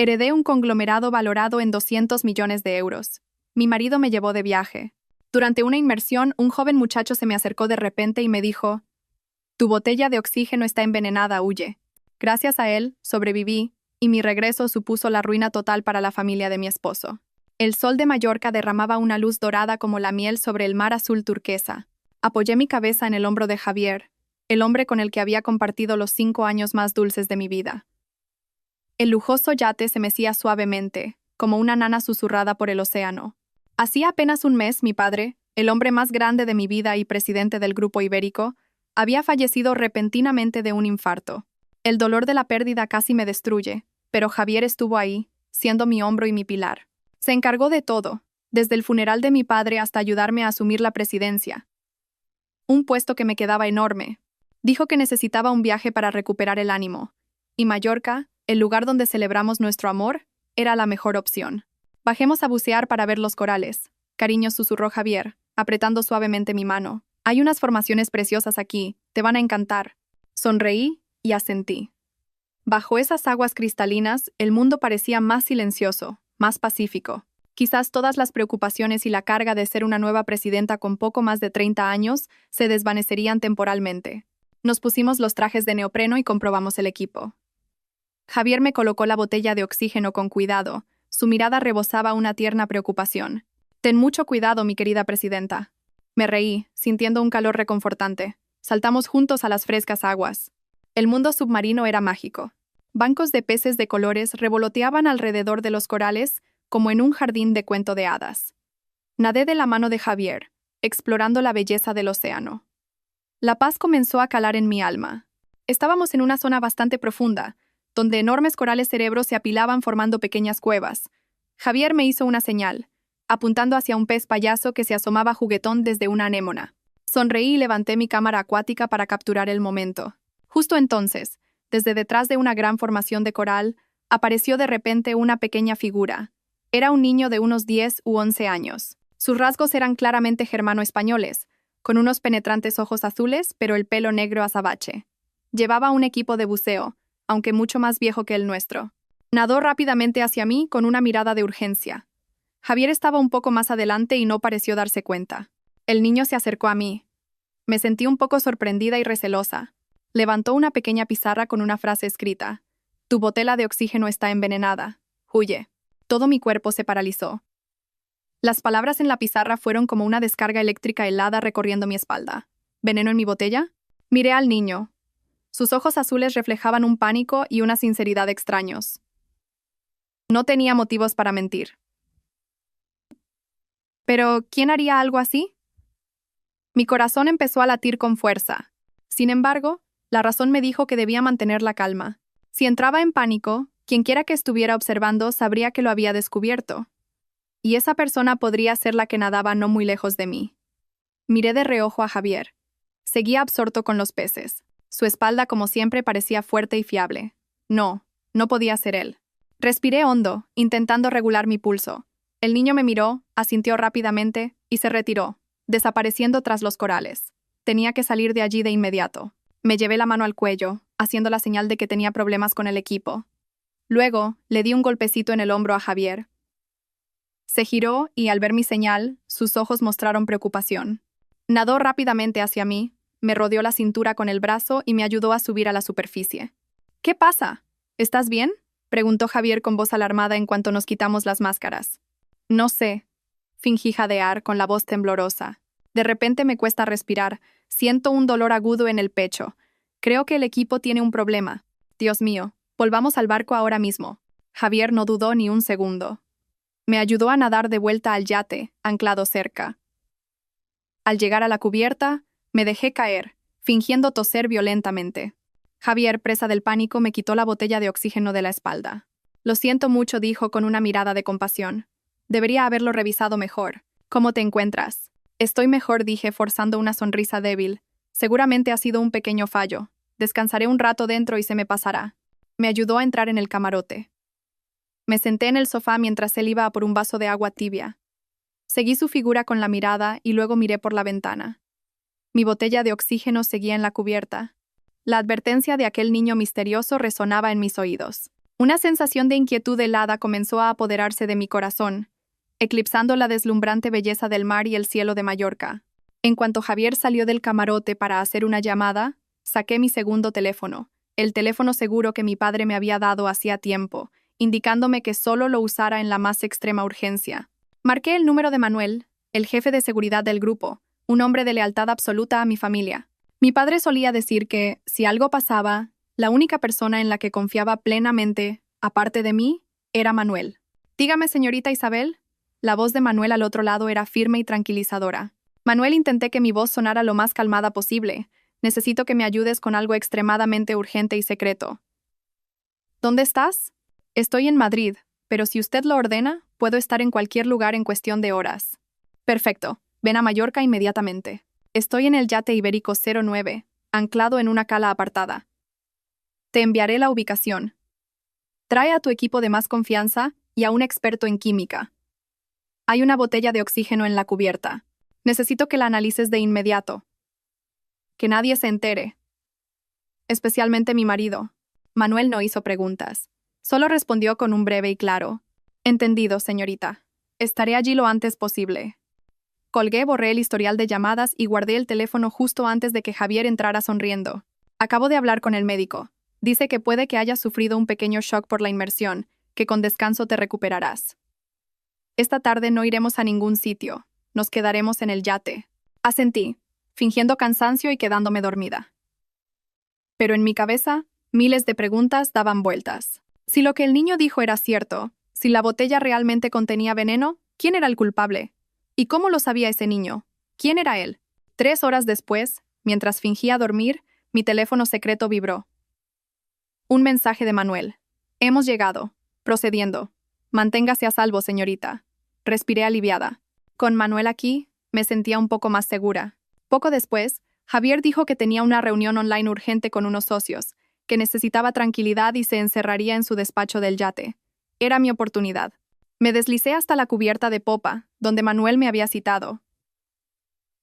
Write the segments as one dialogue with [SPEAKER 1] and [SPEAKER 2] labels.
[SPEAKER 1] Heredé un conglomerado valorado en 200 millones de euros. Mi marido me llevó de viaje. Durante una inmersión, un joven muchacho se me acercó de repente y me dijo: «Tu botella de oxígeno está envenenada, huye». Gracias a él, sobreviví, y mi regreso supuso la ruina total para la familia de mi esposo. El sol de Mallorca derramaba una luz dorada como la miel sobre el mar azul turquesa. Apoyé mi cabeza en el hombro de Javier, el hombre con el que había compartido los 5 años más dulces de mi vida. El lujoso yate se mecía suavemente, como una nana susurrada por el océano. Hacía apenas un mes, mi padre, el hombre más grande de mi vida y presidente del Grupo Ibérico, había fallecido repentinamente de un infarto. El dolor de la pérdida casi me destruye, pero Javier estuvo ahí, siendo mi hombro y mi pilar. Se encargó de todo, desde el funeral de mi padre hasta ayudarme a asumir la presidencia. Un puesto que me quedaba enorme. Dijo que necesitaba un viaje para recuperar el ánimo, y Mallorca, el lugar donde celebramos nuestro amor, era la mejor opción. Bajemos a bucear para ver los corales. Cariño, susurró Javier, apretando suavemente mi mano. Hay unas formaciones preciosas aquí, te van a encantar. Sonreí y asentí. Bajo esas aguas cristalinas, el mundo parecía más silencioso, más pacífico. Quizás todas las preocupaciones y la carga de ser una nueva presidenta con poco más de 30 años se desvanecerían temporalmente. Nos pusimos los trajes de neopreno y comprobamos el equipo. Javier me colocó la botella de oxígeno con cuidado. Su mirada rebosaba una tierna preocupación. «Ten mucho cuidado, mi querida presidenta». Me reí, sintiendo un calor reconfortante. Saltamos juntos a las frescas aguas. El mundo submarino era mágico. Bancos de peces de colores revoloteaban alrededor de los corales como en un jardín de cuento de hadas. Nadé de la mano de Javier, explorando la belleza del océano. La paz comenzó a calar en mi alma. Estábamos en una zona bastante profunda, donde enormes corales cerebros se apilaban formando pequeñas cuevas. Javier me hizo una señal, apuntando hacia un pez payaso que se asomaba juguetón desde una anémona. Sonreí y levanté mi cámara acuática para capturar el momento. Justo entonces, desde detrás de una gran formación de coral, apareció de repente una pequeña figura. Era un niño de unos 10 u 11 años. Sus rasgos eran claramente germano-españoles, con unos penetrantes ojos azules, pero el pelo negro azabache. Llevaba un equipo de buceo, aunque mucho más viejo que el nuestro. Nadó rápidamente hacia mí con una mirada de urgencia. Javier estaba un poco más adelante y no pareció darse cuenta. El niño se acercó a mí. Me sentí un poco sorprendida y recelosa. Levantó una pequeña pizarra con una frase escrita: «Tu botella de oxígeno está envenenada. Huye». Todo mi cuerpo se paralizó. Las palabras en la pizarra fueron como una descarga eléctrica helada recorriendo mi espalda. ¿Veneno en mi botella? Miré al niño. Sus ojos azules reflejaban un pánico y una sinceridad extraños. No tenía motivos para mentir. Pero, ¿quién haría algo así? Mi corazón empezó a latir con fuerza. Sin embargo, la razón me dijo que debía mantener la calma. Si entraba en pánico, quienquiera que estuviera observando sabría que lo había descubierto. Y esa persona podría ser la que nadaba no muy lejos de mí. Miré de reojo a Javier. Seguía absorto con los peces. Su espalda, como siempre, parecía fuerte y fiable. No podía ser él. Respiré hondo, intentando regular mi pulso. El niño me miró, asintió rápidamente y se retiró, desapareciendo tras los corales. Tenía que salir de allí de inmediato. Me llevé la mano al cuello, haciendo la señal de que tenía problemas con el equipo. Luego, le di un golpecito en el hombro a Javier. Se giró y, al ver mi señal, sus ojos mostraron preocupación. Nadó rápidamente hacia mí, me rodeó la cintura con el brazo y me ayudó a subir a la superficie. «¿Qué pasa? ¿Estás bien?», preguntó Javier con voz alarmada en cuanto nos quitamos las máscaras. «No sé», fingí jadear con la voz temblorosa. «De repente me cuesta respirar. Siento un dolor agudo en el pecho. Creo que el equipo tiene un problema. Dios mío, volvamos al barco ahora mismo». Javier no dudó ni un segundo. Me ayudó a nadar de vuelta al yate, anclado cerca. Al llegar a la cubierta, me dejé caer, fingiendo toser violentamente. Javier, presa del pánico, me quitó la botella de oxígeno de la espalda. «Lo siento mucho», dijo con una mirada de compasión. «Debería haberlo revisado mejor. ¿Cómo te encuentras?» «Estoy mejor», dije, forzando una sonrisa débil. «Seguramente ha sido un pequeño fallo. Descansaré un rato dentro y se me pasará». Me ayudó a entrar en el camarote. Me senté en el sofá mientras él iba a por un vaso de agua tibia. Seguí su figura con la mirada y luego miré por la ventana. Mi botella de oxígeno seguía en la cubierta. La advertencia de aquel niño misterioso resonaba en mis oídos. Una sensación de inquietud helada comenzó a apoderarse de mi corazón, eclipsando la deslumbrante belleza del mar y el cielo de Mallorca. En cuanto Javier salió del camarote para hacer una llamada, saqué mi segundo teléfono, el teléfono seguro que mi padre me había dado hacía tiempo, indicándome que solo lo usara en la más extrema urgencia. Marqué el número de Manuel, el jefe de seguridad del grupo, un hombre de lealtad absoluta a mi familia. Mi padre solía decir que, si algo pasaba, la única persona en la que confiaba plenamente, aparte de mí, era Manuel. Dígame, señorita Isabel. La voz de Manuel al otro lado era firme y tranquilizadora. Manuel, intenté que mi voz sonara lo más calmada posible. Necesito que me ayudes con algo extremadamente urgente y secreto. ¿Dónde estás? Estoy en Madrid, pero si usted lo ordena, puedo estar en cualquier lugar en cuestión de horas. Perfecto. Ven a Mallorca inmediatamente. Estoy en el yate Ibérico 09, anclado en una cala apartada. Te enviaré la ubicación. Trae a tu equipo de más confianza y a un experto en química. Hay una botella de oxígeno en la cubierta. Necesito que la analices de inmediato. Que nadie se entere. Especialmente mi marido. Manuel no hizo preguntas. Solo respondió con un breve y claro: entendido, señorita. Estaré allí lo antes posible. Colgué, borré el historial de llamadas y guardé el teléfono justo antes de que Javier entrara sonriendo. Acabo de hablar con el médico. Dice que puede que hayas sufrido un pequeño shock por la inmersión, que con descanso te recuperarás. Esta tarde no iremos a ningún sitio. Nos quedaremos en el yate. Asentí, fingiendo cansancio y quedándome dormida. Pero en mi cabeza, miles de preguntas daban vueltas. Si lo que el niño dijo era cierto, si la botella realmente contenía veneno, ¿quién era el culpable? ¿Y cómo lo sabía ese niño? ¿Quién era él? 3 horas después, mientras fingía dormir, mi teléfono secreto vibró. Un mensaje de Manuel. Hemos llegado. Procediendo. Manténgase a salvo, señorita. Respiré aliviada. Con Manuel aquí, me sentía un poco más segura. Poco después, Javier dijo que tenía una reunión online urgente con unos socios, que necesitaba tranquilidad y se encerraría en su despacho del yate. Era mi oportunidad. Me deslicé hasta la cubierta de popa, donde Manuel me había citado.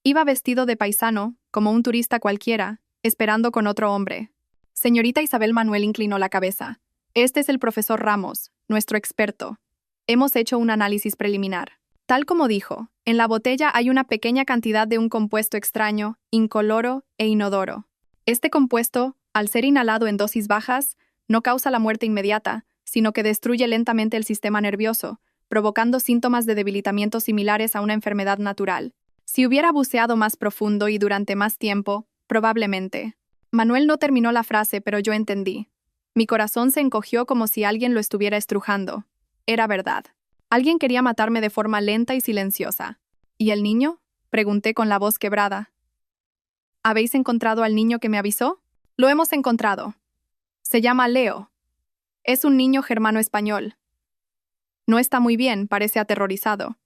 [SPEAKER 1] Iba vestido de paisano, como un turista cualquiera, esperando con otro hombre. Señorita Isabel. Manuel inclinó la cabeza. Este es el profesor Ramos, nuestro experto. Hemos hecho un análisis preliminar. Tal como dijo, en la botella hay una pequeña cantidad de un compuesto extraño, incoloro e inodoro. Este compuesto, al ser inhalado en dosis bajas, no causa la muerte inmediata, sino que destruye lentamente el sistema nervioso, provocando síntomas de debilitamiento similares a una enfermedad natural. Si hubiera buceado más profundo y durante más tiempo, probablemente. Manuel no terminó la frase, pero yo entendí. Mi corazón se encogió como si alguien lo estuviera estrujando. Era verdad. Alguien quería matarme de forma lenta y silenciosa. ¿Y el niño? Pregunté con la voz quebrada. ¿Habéis encontrado al niño que me avisó? Lo hemos encontrado. Se llama Leo. Es un niño germano-español. No está muy bien, parece aterrorizado.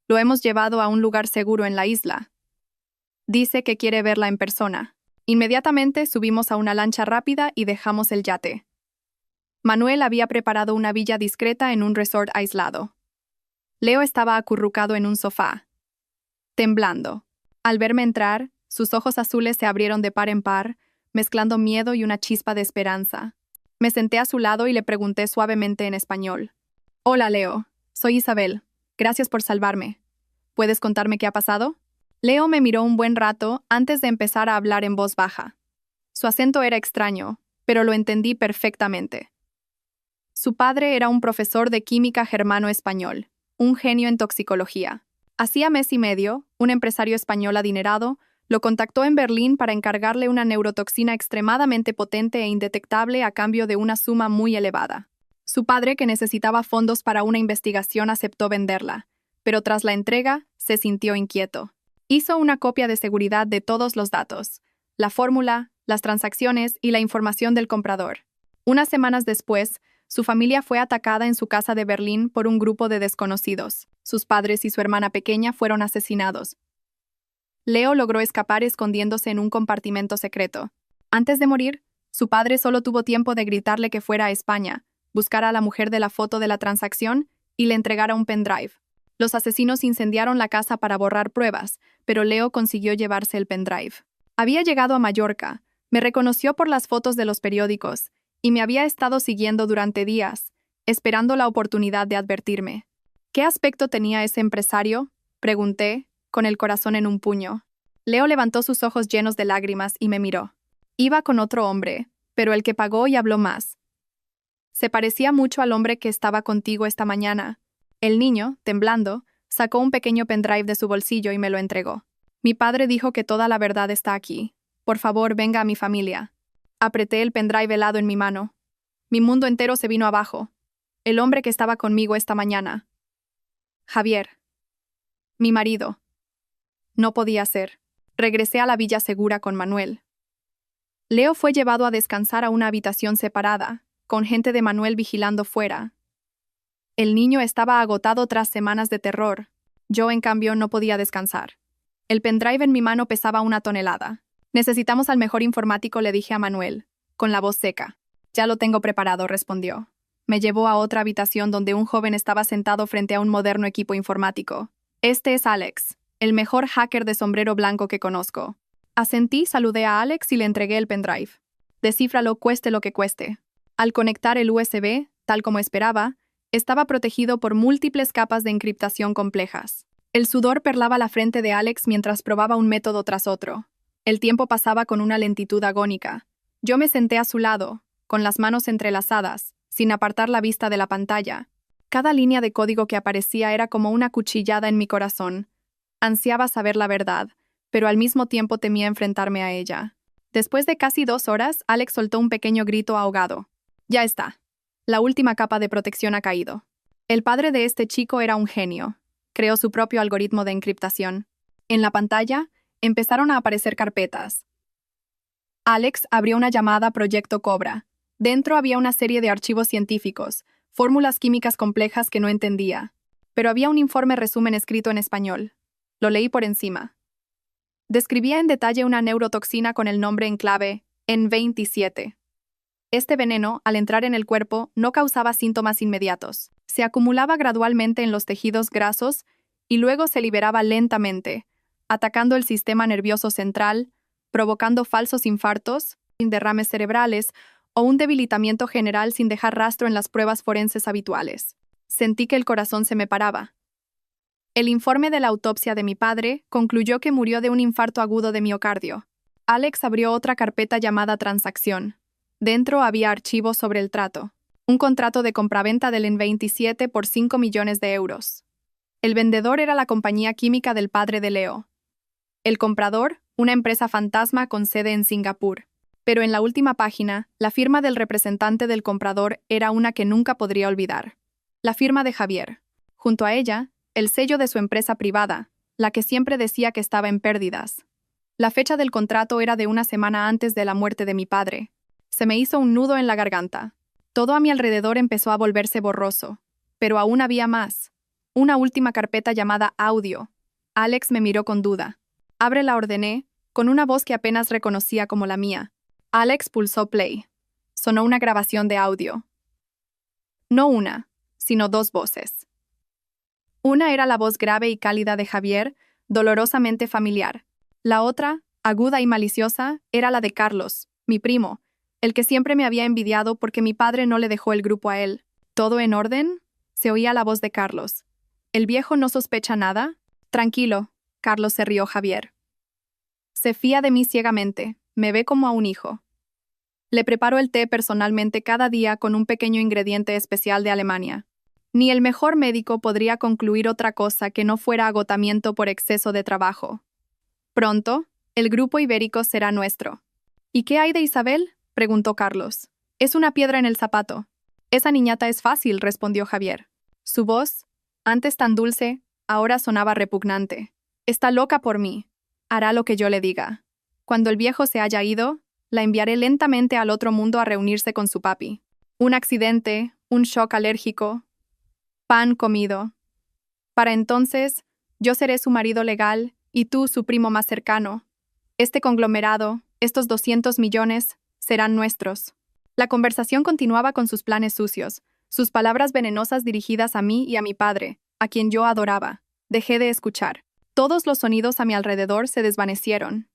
[SPEAKER 1] Lo hemos llevado a un lugar seguro en la isla. Dice que quiere verla en persona. Inmediatamente subimos a una lancha rápida y dejamos el yate. Manuel había preparado una villa discreta en un resort aislado. Leo estaba acurrucado en un sofá, temblando. Al verme entrar, sus ojos azules se abrieron de par en par, mezclando miedo y una chispa de esperanza. Me senté a su lado y le pregunté suavemente en español. Hola, Leo. Soy Isabel. Gracias por salvarme. ¿Puedes contarme qué ha pasado? Leo me miró un buen rato antes de empezar a hablar en voz baja. Su acento era extraño, pero lo entendí perfectamente. Su padre era un profesor de química germano-español, un genio en toxicología. Hacía mes y medio, un empresario español adinerado lo contactó en Berlín para encargarle una neurotoxina extremadamente potente e indetectable a cambio de una suma muy elevada. Su padre, que necesitaba fondos para una investigación, aceptó venderla, pero tras la entrega, se sintió inquieto. Hizo una copia de seguridad de todos los datos, la fórmula, las transacciones y la información del comprador. Unas semanas después, su familia fue atacada en su casa de Berlín por un grupo de desconocidos. Sus padres y su hermana pequeña fueron asesinados. Leo logró escapar escondiéndose en un compartimento secreto. Antes de morir, su padre solo tuvo tiempo de gritarle que fuera a España, buscara a la mujer de la foto de la transacción y le entregara un pendrive. Los asesinos incendiaron la casa para borrar pruebas, pero Leo consiguió llevarse el pendrive. Había llegado a Mallorca, me reconoció por las fotos de los periódicos y me había estado siguiendo durante días, esperando la oportunidad de advertirme. ¿Qué aspecto tenía ese empresario?, pregunté, con el corazón en un puño. Leo levantó sus ojos llenos de lágrimas y me miró. Iba con otro hombre, pero el que pagó y habló más. Se parecía mucho al hombre que estaba contigo esta mañana. El niño, temblando, sacó un pequeño pendrive de su bolsillo y me lo entregó. Mi padre dijo que toda la verdad está aquí. Por favor, venga a mi familia. Apreté el pendrive helado en mi mano. Mi mundo entero se vino abajo. El hombre que estaba conmigo esta mañana. Javier. Mi marido. No podía ser. Regresé a la villa segura con Manuel. Leo fue llevado a descansar a una habitación separada, con gente de Manuel vigilando fuera. El niño estaba agotado tras semanas de terror. Yo, en cambio, no podía descansar. El pendrive en mi mano pesaba 1 tonelada. Necesitamos al mejor informático, le dije a Manuel, con la voz seca. Ya lo tengo preparado, respondió. Me llevó a otra habitación donde un joven estaba sentado frente a un moderno equipo informático. Este es Alex, el mejor hacker de sombrero blanco que conozco. Asentí, saludé a Alex y le entregué el pendrive. Descífralo, cueste lo que cueste. Al conectar el USB, tal como esperaba, estaba protegido por múltiples capas de encriptación complejas. El sudor perlaba la frente de Alex mientras probaba un método tras otro. El tiempo pasaba con una lentitud agónica. Yo me senté a su lado, con las manos entrelazadas, sin apartar la vista de la pantalla. Cada línea de código que aparecía era como una cuchillada en mi corazón. Ansiaba saber la verdad, pero al mismo tiempo temía enfrentarme a ella. Después de casi 2 horas, Alex soltó un pequeño grito ahogado. Ya está. La última capa de protección ha caído. El padre de este chico era un genio. Creó su propio algoritmo de encriptación. En la pantalla, empezaron a aparecer carpetas. Alex abrió una llamada Proyecto Cobra. Dentro había una serie de archivos científicos, fórmulas químicas complejas que no entendía. Pero había un informe resumen escrito en español. Lo leí por encima. Describía en detalle una neurotoxina con el nombre en clave N27. Este veneno, al entrar en el cuerpo, no causaba síntomas inmediatos. Se acumulaba gradualmente en los tejidos grasos y luego se liberaba lentamente, atacando el sistema nervioso central, provocando falsos infartos, derrames cerebrales o un debilitamiento general sin dejar rastro en las pruebas forenses habituales. Sentí que el corazón se me paraba. El informe de la autopsia de mi padre concluyó que murió de un infarto agudo de miocardio. Alex abrió otra carpeta llamada Transacción. Dentro había archivos sobre el trato. Un contrato de compraventa del N27 por 5 millones de euros. El vendedor era la compañía química del padre de Leo. El comprador, una empresa fantasma con sede en Singapur. Pero en la última página, la firma del representante del comprador era una que nunca podría olvidar. La firma de Javier. Junto a ella, el sello de su empresa privada, la que siempre decía que estaba en pérdidas. La fecha del contrato era de 1 semana antes de la muerte de mi padre. Se me hizo un nudo en la garganta. Todo a mi alrededor empezó a volverse borroso. Pero aún había más. Una última carpeta llamada Audio. Alex me miró con duda. Ábrela, ordené, con una voz que apenas reconocía como la mía. Alex pulsó play. Sonó una grabación de audio. No una, sino 2 voces. Una era la voz grave y cálida de Javier, dolorosamente familiar. La otra, aguda y maliciosa, era la de Carlos, mi primo, el que siempre me había envidiado porque mi padre no le dejó el grupo a él. ¿Todo en orden?, se oía la voz de Carlos. ¿El viejo no sospecha nada? Tranquilo, Carlos, se rió Javier. Se fía de mí ciegamente, me ve como a un hijo. Le preparo el té personalmente cada día con un pequeño ingrediente especial de Alemania. Ni el mejor médico podría concluir otra cosa que no fuera agotamiento por exceso de trabajo. Pronto, el grupo ibérico será nuestro. ¿Y qué hay de Isabel?, preguntó Carlos. Es una piedra en el zapato. Esa niñata es fácil, respondió Javier. Su voz, antes tan dulce, ahora sonaba repugnante. Está loca por mí. Hará lo que yo le diga. Cuando el viejo se haya ido, la enviaré lentamente al otro mundo a reunirse con su papi. Un accidente, un shock alérgico, pan comido. Para entonces, yo seré su marido legal y tú su primo más cercano. Este conglomerado, estos 200 millones, serán nuestros. La conversación continuaba con sus planes sucios, sus palabras venenosas dirigidas a mí y a mi padre, a quien yo adoraba. Dejé de escuchar. Todos los sonidos a mi alrededor se desvanecieron.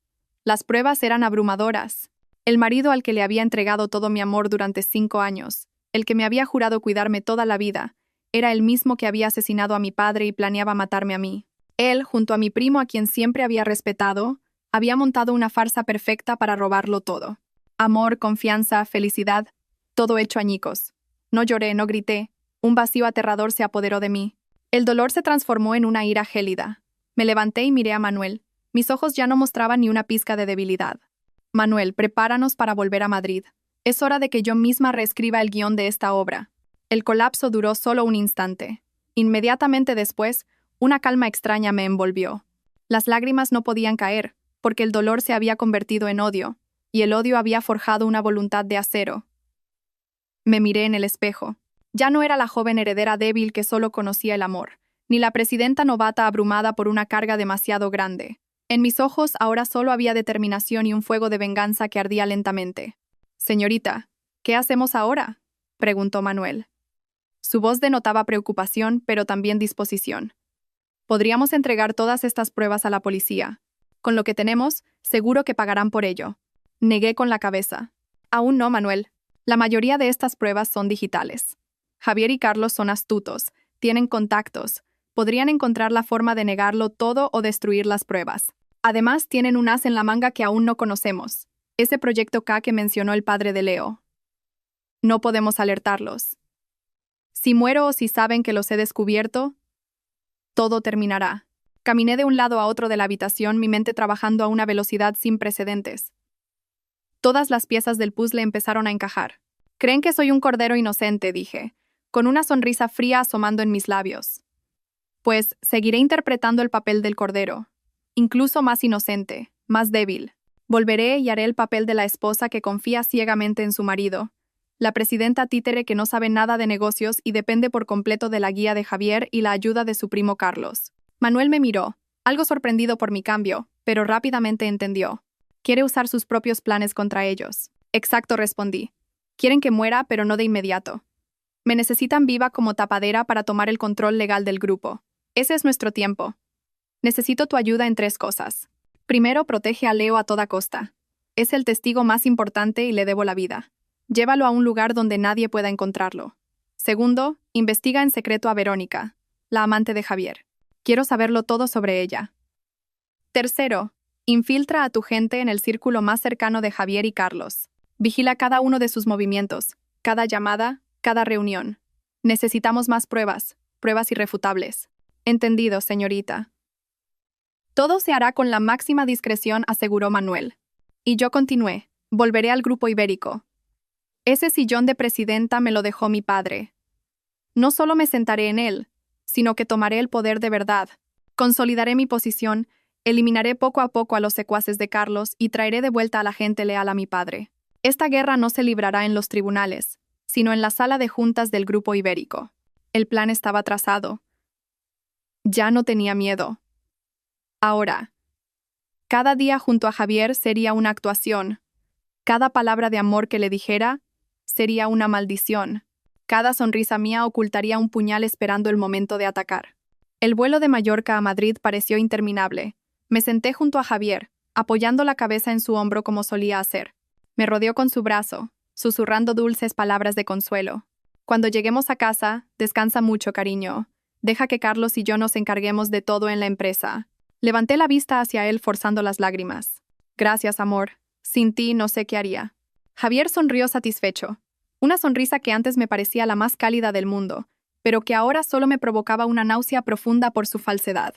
[SPEAKER 1] Las pruebas eran abrumadoras. El marido al que le había entregado todo mi amor durante 5 años, el que me había jurado cuidarme toda la vida, era el mismo que había asesinado a mi padre y planeaba matarme a mí. Él, junto a mi primo a quien siempre había respetado, había montado una farsa perfecta para robarlo todo. Amor, confianza, felicidad, todo hecho añicos. No lloré, no grité. Un vacío aterrador se apoderó de mí. El dolor se transformó en una ira gélida. Me levanté y miré a Manuel. Mis ojos ya no mostraban ni una pizca de debilidad. Manuel, prepáranos para volver a Madrid. Es hora de que yo misma reescriba el guión de esta obra. El colapso duró solo un instante. Inmediatamente después, una calma extraña me envolvió. Las lágrimas no podían caer, porque el dolor se había convertido en odio, y el odio había forjado una voluntad de acero. Me miré en el espejo. Ya no era la joven heredera débil que solo conocía el amor, ni la presidenta novata abrumada por una carga demasiado grande. En mis ojos ahora solo había determinación y un fuego de venganza que ardía lentamente. «Señorita, ¿qué hacemos ahora?», preguntó Manuel. Su voz denotaba preocupación, pero también disposición. «Podríamos entregar todas estas pruebas a la policía. Con lo que tenemos, seguro que pagarán por ello». Negué con la cabeza. «Aún no, Manuel. La mayoría de estas pruebas son digitales. Javier y Carlos son astutos, tienen contactos, podrían encontrar la forma de negarlo todo o destruir las pruebas. Además, tienen un as en la manga que aún no conocemos, ese proyecto K que mencionó el padre de Leo. No podemos alertarlos. Si muero o si saben que los he descubierto, todo terminará». Caminé de un lado a otro de la habitación, mi mente trabajando a una velocidad sin precedentes. Todas las piezas del puzzle empezaron a encajar. «Creen que soy un cordero inocente», dije, con una sonrisa fría asomando en mis labios. «Pues seguiré interpretando el papel del cordero, incluso más inocente, más débil. Volveré y haré el papel de la esposa que confía ciegamente en su marido, la presidenta títere que no sabe nada de negocios y depende por completo de la guía de Javier y la ayuda de su primo Carlos». Manuel me miró, algo sorprendido por mi cambio, pero rápidamente entendió. «Quiere usar sus propios planes contra ellos». «Exacto», respondí. «Quieren que muera, pero no de inmediato. Me necesitan viva como tapadera para tomar el control legal del grupo. Ese es nuestro tiempo. Necesito tu ayuda en 3 cosas. Primero, protege a Leo a toda costa. Es el testigo más importante y le debo la vida. Llévalo a un lugar donde nadie pueda encontrarlo. Segundo, investiga en secreto a Verónica, la amante de Javier. Quiero saberlo todo sobre ella. Tercero, infiltra a tu gente en el círculo más cercano de Javier y Carlos. Vigila cada uno de sus movimientos, cada llamada, cada reunión. Necesitamos más pruebas, pruebas irrefutables». «Entendido, señorita». «Todo se hará con la máxima discreción», aseguró Manuel. Y yo continué. «Volveré al grupo ibérico. Ese sillón de presidenta me lo dejó mi padre. No solo me sentaré en él, sino que tomaré el poder de verdad. Consolidaré mi posición, eliminaré poco a poco a los secuaces de Carlos y traeré de vuelta a la gente leal a mi padre. Esta guerra no se librará en los tribunales, sino en la sala de juntas del grupo ibérico». El plan estaba trazado. Ya no tenía miedo. Ahora, cada día junto a Javier sería una actuación. Cada palabra de amor que le dijera sería una maldición. Cada sonrisa mía ocultaría un puñal esperando el momento de atacar. El vuelo de Mallorca a Madrid pareció interminable. Me senté junto a Javier, apoyando la cabeza en su hombro como solía hacer. Me rodeó con su brazo, susurrando dulces palabras de consuelo. «Cuando lleguemos a casa, descansa mucho, cariño. Deja que Carlos y yo nos encarguemos de todo en la empresa». Levanté la vista hacia él forzando las lágrimas. «Gracias, amor. Sin ti no sé qué haría». Javier sonrió satisfecho. Una sonrisa que antes me parecía la más cálida del mundo, pero que ahora solo me provocaba una náusea profunda por su falsedad.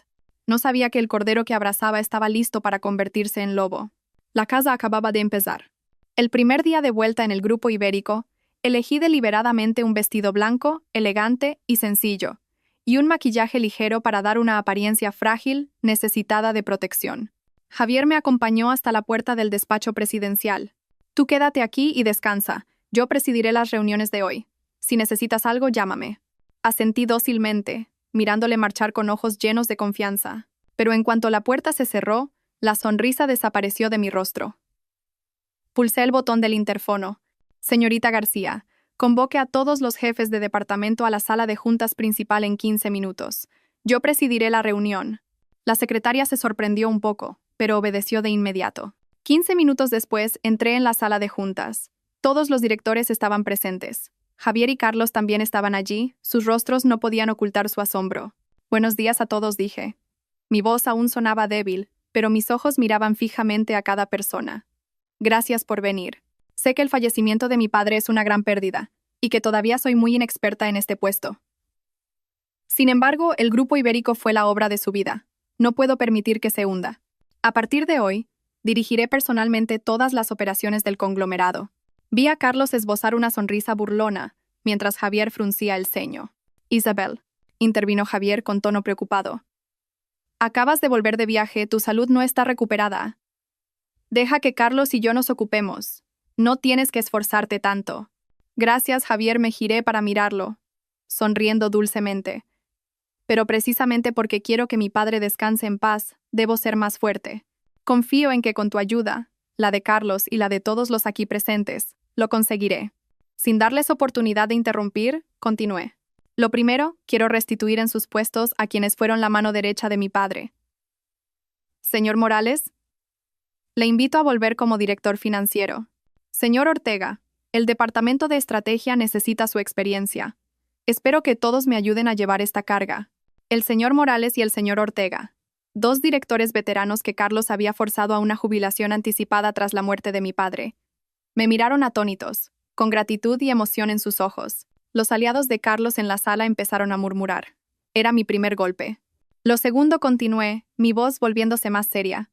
[SPEAKER 1] No sabía que el cordero que abrazaba estaba listo para convertirse en lobo. La casa acababa de empezar. El primer día de vuelta en el grupo ibérico, elegí deliberadamente un vestido blanco, elegante y sencillo, y un maquillaje ligero para dar una apariencia frágil, necesitada de protección. Javier me acompañó hasta la puerta del despacho presidencial. «Tú quédate aquí y descansa. Yo presidiré las reuniones de hoy. Si necesitas algo, llámame». Asentí dócilmente, mirándole marchar con ojos llenos de confianza. Pero en cuanto la puerta se cerró, la sonrisa desapareció de mi rostro. Pulsé el botón del interfono. «Señorita García, convoque a todos los jefes de departamento a la sala de juntas principal en 15 minutos. Yo presidiré la reunión». La secretaria se sorprendió un poco, pero obedeció de inmediato. 15 minutos después, entré en la sala de juntas. Todos los directores estaban presentes. Javier y Carlos también estaban allí, sus rostros no podían ocultar su asombro. Buenos días a todos, dije. Mi voz aún sonaba débil, pero mis ojos miraban fijamente a cada persona. Gracias por venir. Sé que el fallecimiento de mi padre es una gran pérdida, y que todavía soy muy inexperta en este puesto. Sin embargo, el Grupo Ibérico fue la obra de su vida. No puedo permitir que se hunda. A partir de hoy, dirigiré personalmente todas las operaciones del conglomerado. Vi a Carlos esbozar una sonrisa burlona, mientras Javier fruncía el ceño. Isabel, intervino Javier con tono preocupado. Acabas de volver de viaje, tu salud no está recuperada. Deja que Carlos y yo nos ocupemos. No tienes que esforzarte tanto. Gracias, Javier, me giré para mirarlo, sonriendo dulcemente. Pero precisamente porque quiero que mi padre descanse en paz, debo ser más fuerte. Confío en que con tu ayuda, la de Carlos y la de todos los aquí presentes, lo conseguiré. Sin darles oportunidad de interrumpir, continué. Lo primero, quiero restituir en sus puestos a quienes fueron la mano derecha de mi padre. Señor Morales, le invito a volver como director financiero. Señor Ortega, el Departamento de Estrategia necesita su experiencia. Espero que todos me ayuden a llevar esta carga. El señor Morales y el señor Ortega, dos directores veteranos que Carlos había forzado a una jubilación anticipada tras la muerte de mi padre. Me miraron atónitos, con gratitud y emoción en sus ojos. Los aliados de Carlos en la sala empezaron a murmurar. Era mi primer golpe. Lo segundo, continué, mi voz volviéndose más seria.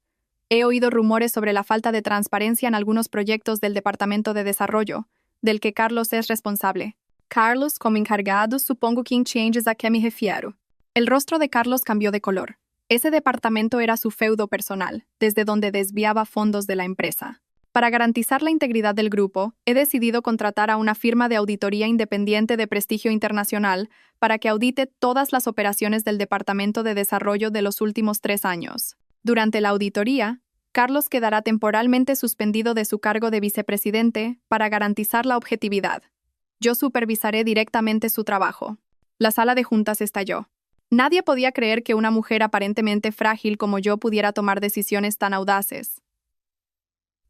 [SPEAKER 1] He oído rumores sobre la falta de transparencia en algunos proyectos del Departamento de Desarrollo, del que Carlos es responsable. Carlos, como encargado, supongo que entiendes a qué me refiero. El rostro de Carlos cambió de color. Ese departamento era su feudo personal, desde donde desviaba fondos de la empresa. Para garantizar la integridad del grupo, he decidido contratar a una firma de auditoría independiente de prestigio internacional para que audite todas las operaciones del Departamento de Desarrollo de los últimos 3 años. Durante la auditoría, Carlos quedará temporalmente suspendido de su cargo de vicepresidente para garantizar la objetividad. Yo supervisaré directamente su trabajo. La sala de juntas estalló. Nadie podía creer que una mujer aparentemente frágil como yo pudiera tomar decisiones tan audaces.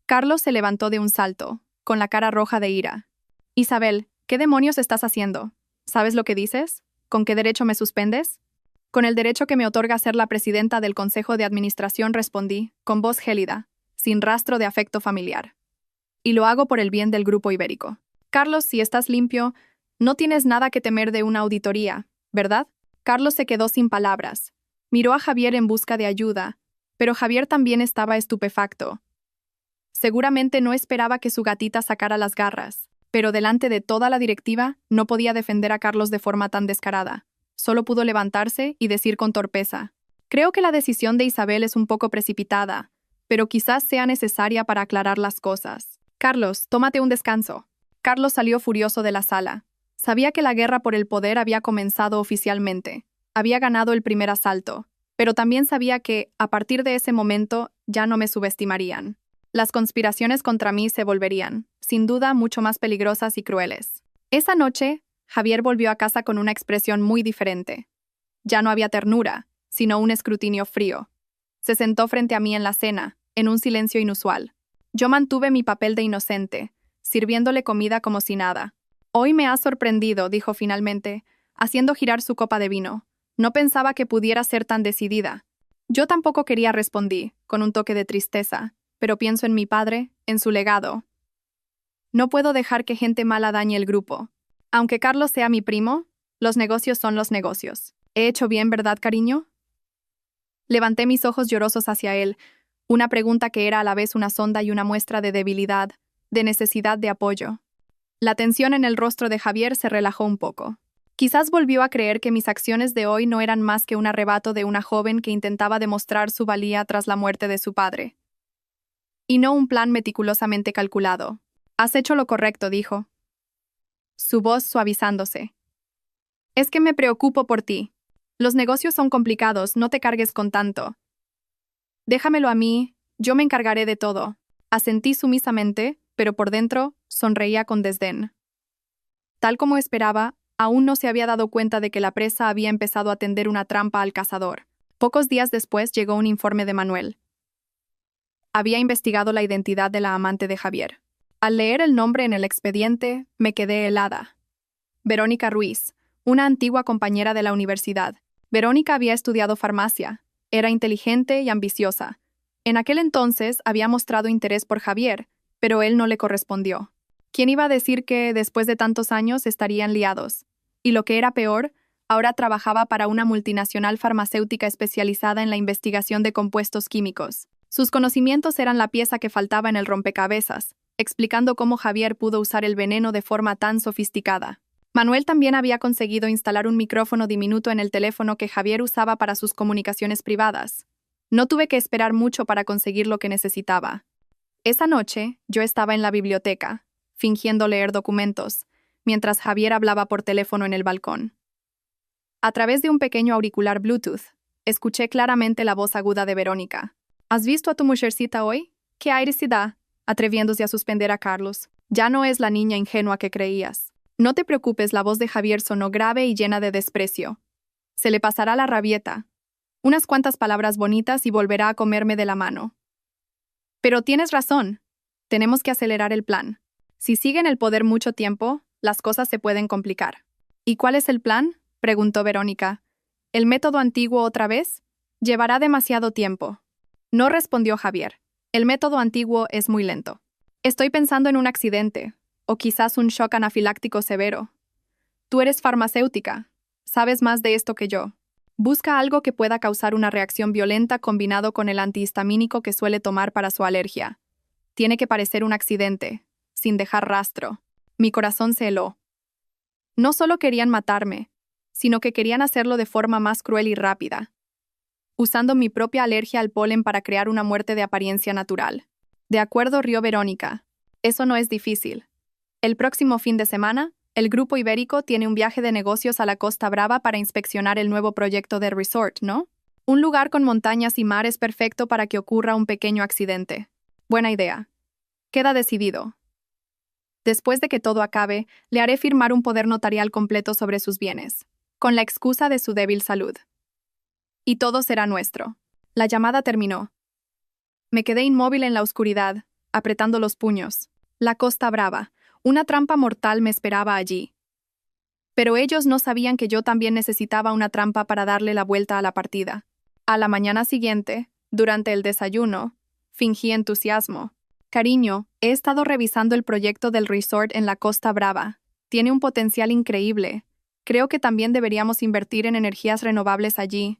[SPEAKER 1] Carlos se levantó de un salto, con la cara roja de ira. Isabel, ¿qué demonios estás haciendo? ¿Sabes lo que dices? ¿Con qué derecho me suspendes? Con el derecho que me otorga ser la presidenta del Consejo de Administración, respondí, con voz gélida, sin rastro de afecto familiar. Y lo hago por el bien del Grupo Ibérico. Carlos, si estás limpio, no tienes nada que temer de una auditoría, ¿verdad? Carlos se quedó sin palabras. Miró a Javier en busca de ayuda, pero Javier también estaba estupefacto. Seguramente no esperaba que su gatita sacara las garras, pero delante de toda la directiva no podía defender a Carlos de forma tan descarada. Solo pudo levantarse y decir con torpeza: creo que la decisión de Isabel es un poco precipitada, pero quizás sea necesaria para aclarar las cosas. Carlos, tómate un descanso. Carlos salió furioso de la sala. Sabía que la guerra por el poder había comenzado oficialmente. Había ganado el primer asalto, pero también sabía que, a partir de ese momento, ya no me subestimarían. Las conspiraciones contra mí se volverían, sin duda, mucho más peligrosas y crueles. Esa noche, Javier volvió a casa con una expresión muy diferente. Ya no había ternura, sino un escrutinio frío. Se sentó frente a mí en la cena, en un silencio inusual. Yo mantuve mi papel de inocente, sirviéndole comida como si nada. Hoy me has sorprendido, dijo finalmente, haciendo girar su copa de vino. No pensaba que pudiera ser tan decidida. Yo tampoco quería, respondí, con un toque de tristeza, pero pienso en mi padre, en su legado. No puedo dejar que gente mala dañe el grupo. Aunque Carlos sea mi primo, los negocios son los negocios. ¿He hecho bien, verdad, cariño? Levanté mis ojos llorosos hacia él, una pregunta que era a la vez una sonda y una muestra de debilidad, de necesidad de apoyo. La tensión en el rostro de Javier se relajó un poco. Quizás volvió a creer que mis acciones de hoy no eran más que un arrebato de una joven que intentaba demostrar su valía tras la muerte de su padre. Y no un plan meticulosamente calculado. Has hecho lo correcto, dijo, su voz suavizándose. Es que me preocupo por ti. Los negocios son complicados, no te cargues con tanto. Déjamelo a mí, yo me encargaré de todo. Asentí sumisamente, pero por dentro sonreía con desdén. Tal como esperaba, aún no se había dado cuenta de que la presa había empezado a tender una trampa al cazador. Pocos días después llegó un informe de Manuel. Había investigado la identidad de la amante de Javier. Al leer el nombre en el expediente, me quedé helada. Verónica Ruiz, una antigua compañera de la universidad. Verónica había estudiado farmacia. Era inteligente y ambiciosa. En aquel entonces había mostrado interés por Javier, pero él no le correspondió. ¿Quién iba a decir que, después de tantos años, estarían liados? Y lo que era peor, ahora trabajaba para una multinacional farmacéutica especializada en la investigación de compuestos químicos. Sus conocimientos eran la pieza que faltaba en el rompecabezas, explicando cómo Javier pudo usar el veneno de forma tan sofisticada. Manuel también había conseguido instalar un micrófono diminuto en el teléfono que Javier usaba para sus comunicaciones privadas. No tuve que esperar mucho para conseguir lo que necesitaba. Esa noche, yo estaba en la biblioteca, fingiendo leer documentos, mientras Javier hablaba por teléfono en el balcón. A través de un pequeño auricular Bluetooth, escuché claramente la voz aguda de Verónica. ¿Has visto a tu mujercita hoy? ¡Qué aires da! Atreviéndose a suspender a Carlos. Ya no es la niña ingenua que creías. No te preocupes, la voz de Javier sonó grave y llena de desprecio. Se le pasará la rabieta. Unas cuantas palabras bonitas y volverá a comerme de la mano. Pero tienes razón. Tenemos que acelerar el plan. Si sigue en el poder mucho tiempo, las cosas se pueden complicar. ¿Y cuál es el plan?, preguntó Verónica. ¿El método antiguo otra vez? Llevará demasiado tiempo. No respondió Javier. El método antiguo es muy lento. Estoy pensando en un accidente, o quizás un shock anafiláctico severo. Tú eres farmacéutica. Sabes más de esto que yo. Busca algo que pueda causar una reacción violenta combinado con el antihistamínico que suele tomar para su alergia. Tiene que parecer un accidente, sin dejar rastro. Mi corazón se heló. No solo querían matarme, sino que querían hacerlo de forma más cruel y rápida, usando mi propia alergia al polen para crear una muerte de apariencia natural. De acuerdo, rió Verónica. Eso no es difícil. El próximo fin de semana, el Grupo Ibérico tiene un viaje de negocios a la Costa Brava para inspeccionar el nuevo proyecto de resort, ¿no? Un lugar con montañas y mar es perfecto para que ocurra un pequeño accidente. Buena idea. Queda decidido. Después de que todo acabe, le haré firmar un poder notarial completo sobre sus bienes, con la excusa de su débil salud. Y todo será nuestro. La llamada terminó. Me quedé inmóvil en la oscuridad, apretando los puños. La Costa Brava, una trampa mortal me esperaba allí. Pero ellos no sabían que yo también necesitaba una trampa para darle la vuelta a la partida. A la mañana siguiente, durante el desayuno, fingí entusiasmo. Cariño, he estado revisando el proyecto del resort en la Costa Brava. Tiene un potencial increíble. Creo que también deberíamos invertir en energías renovables allí.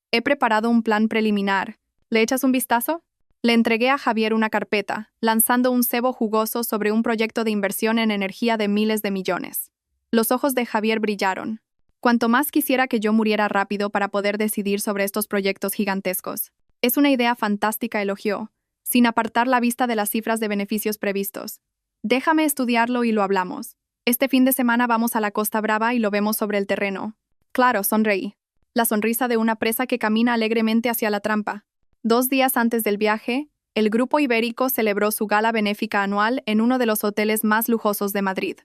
[SPEAKER 1] He preparado un plan preliminar. ¿Le echas un vistazo? Le entregué a Javier una carpeta, lanzando un cebo jugoso sobre un proyecto de inversión en energía de miles de millones. Los ojos de Javier brillaron. Cuanto más quisiera que yo muriera rápido para poder decidir sobre estos proyectos gigantescos. Es una idea fantástica, elogió, sin apartar la vista de las cifras de beneficios previstos. Déjame estudiarlo y lo hablamos. Este fin de semana vamos a la Costa Brava y lo vemos sobre el terreno. Claro, sonreí. La sonrisa de una presa que camina alegremente hacia la trampa. 2 días antes del viaje, el Grupo Ibérico celebró su gala benéfica anual en uno de los hoteles más lujosos de Madrid.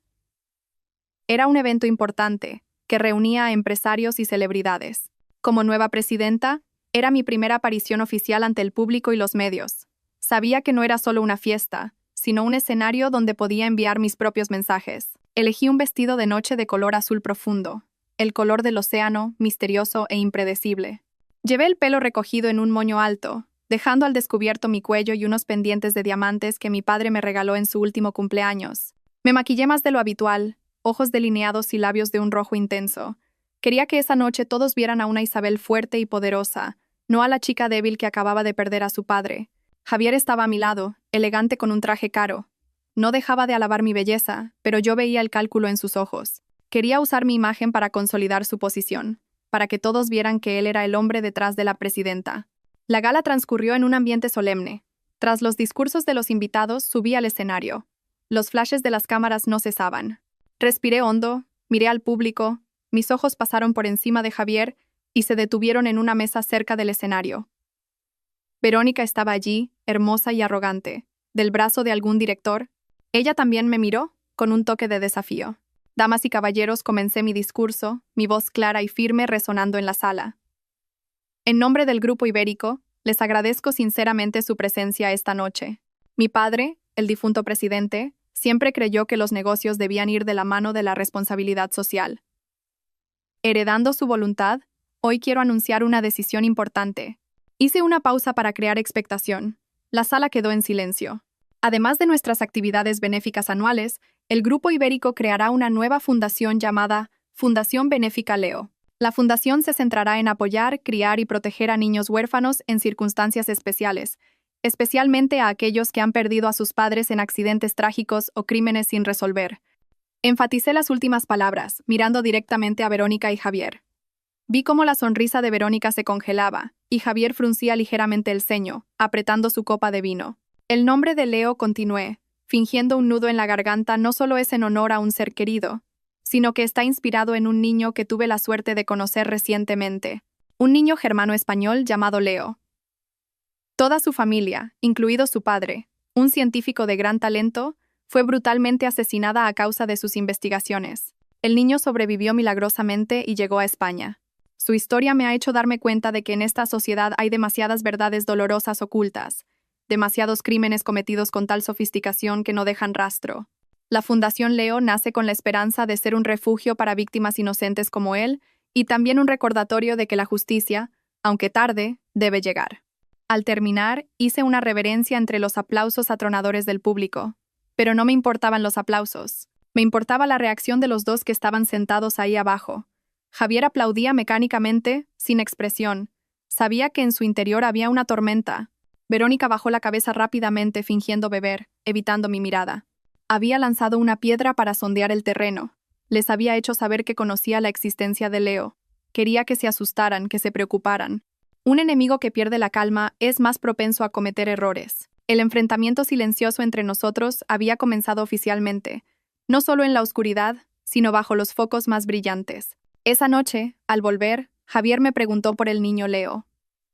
[SPEAKER 1] Era un evento importante, que reunía a empresarios y celebridades. Como nueva presidenta, era mi primera aparición oficial ante el público y los medios. Sabía que no era solo una fiesta, sino un escenario donde podía enviar mis propios mensajes. Elegí un vestido de noche de color azul profundo, el color del océano, misterioso e impredecible. Llevé el pelo recogido en un moño alto, dejando al descubierto mi cuello y unos pendientes de diamantes que mi padre me regaló en su último cumpleaños. Me maquillé más de lo habitual, ojos delineados y labios de un rojo intenso. Quería que esa noche todos vieran a una Isabel fuerte y poderosa, no a la chica débil que acababa de perder a su padre. Javier estaba a mi lado, elegante con un traje caro. No dejaba de alabar mi belleza, pero yo veía el cálculo en sus ojos. Quería usar mi imagen para consolidar su posición, para que todos vieran que él era el hombre detrás de la presidenta. La gala transcurrió en un ambiente solemne. Tras los discursos de los invitados, subí al escenario. Los flashes de las cámaras no cesaban. Respiré hondo, miré al público, mis ojos pasaron por encima de Javier y se detuvieron en una mesa cerca del escenario. Verónica estaba allí, hermosa y arrogante, del brazo de algún director. Ella también me miró, con un toque de desafío. Damas y caballeros, comencé mi discurso, mi voz clara y firme resonando en la sala. En nombre del Grupo Ibérico, Les agradezco sinceramente su presencia esta noche. Mi padre, el difunto presidente, siempre creyó que los negocios debían ir de la mano de la responsabilidad social. Heredando su voluntad, hoy quiero anunciar una decisión importante. Hice una pausa para crear expectación. La sala quedó en silencio. Además de nuestras actividades benéficas anuales, el Grupo Ibérico creará una nueva fundación llamada Fundación Benéfica Leo. La fundación se centrará en apoyar, criar y proteger a niños huérfanos en circunstancias especiales, especialmente a aquellos que han perdido a sus padres en accidentes trágicos o crímenes sin resolver. Enfaticé las últimas palabras, mirando directamente a Verónica y Javier. Vi cómo la sonrisa de Verónica se congelaba, y Javier fruncía ligeramente el ceño, apretando su copa de vino. El nombre de Leo, continué, fingiendo un nudo en la garganta, no solo es en honor a un ser querido, sino que está inspirado en un niño que tuve la suerte de conocer recientemente, un niño germano-español llamado Leo. Toda su familia, incluido su padre, un científico de gran talento, fue brutalmente asesinada a causa de sus investigaciones. El niño sobrevivió milagrosamente y llegó a España. Su historia me ha hecho darme cuenta de que en esta sociedad hay demasiadas verdades dolorosas ocultas, demasiados crímenes cometidos con tal sofisticación que no dejan rastro. La Fundación Leo nace con la esperanza de ser un refugio para víctimas inocentes como él y también un recordatorio de que la justicia, aunque tarde, debe llegar. Al terminar, hice una reverencia entre los aplausos atronadores del público. Pero no me importaban los aplausos. Me importaba la reacción de los dos que estaban sentados ahí abajo. Javier aplaudía mecánicamente, sin expresión. Sabía que en su interior había una tormenta. Verónica bajó la cabeza rápidamente, fingiendo beber, evitando mi mirada. Había lanzado una piedra para sondear el terreno. Les había hecho saber que conocía la existencia de Leo. Quería que se asustaran, que se preocuparan. Un enemigo que pierde la calma es más propenso a cometer errores. El enfrentamiento silencioso entre nosotros había comenzado oficialmente, no solo en la oscuridad, sino bajo los focos más brillantes. Esa noche, al volver, Javier me preguntó por el niño Leo.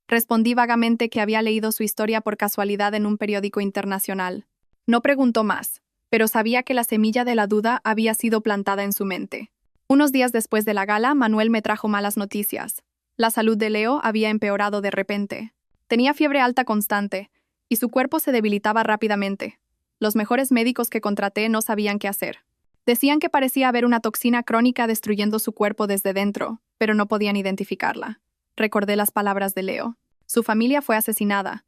[SPEAKER 1] Respondí vagamente que había leído su historia por casualidad en un periódico internacional. No preguntó más, pero sabía que la semilla de la duda había sido plantada en su mente. Unos días después de la gala, Manuel me trajo malas noticias. La salud de Leo había empeorado de repente. Tenía fiebre alta constante, y su cuerpo se debilitaba rápidamente. Los mejores médicos que contraté no sabían qué hacer. Decían que parecía haber una toxina crónica destruyendo su cuerpo desde dentro, pero no podían identificarla. Recordé las palabras de Leo. Su familia fue asesinada.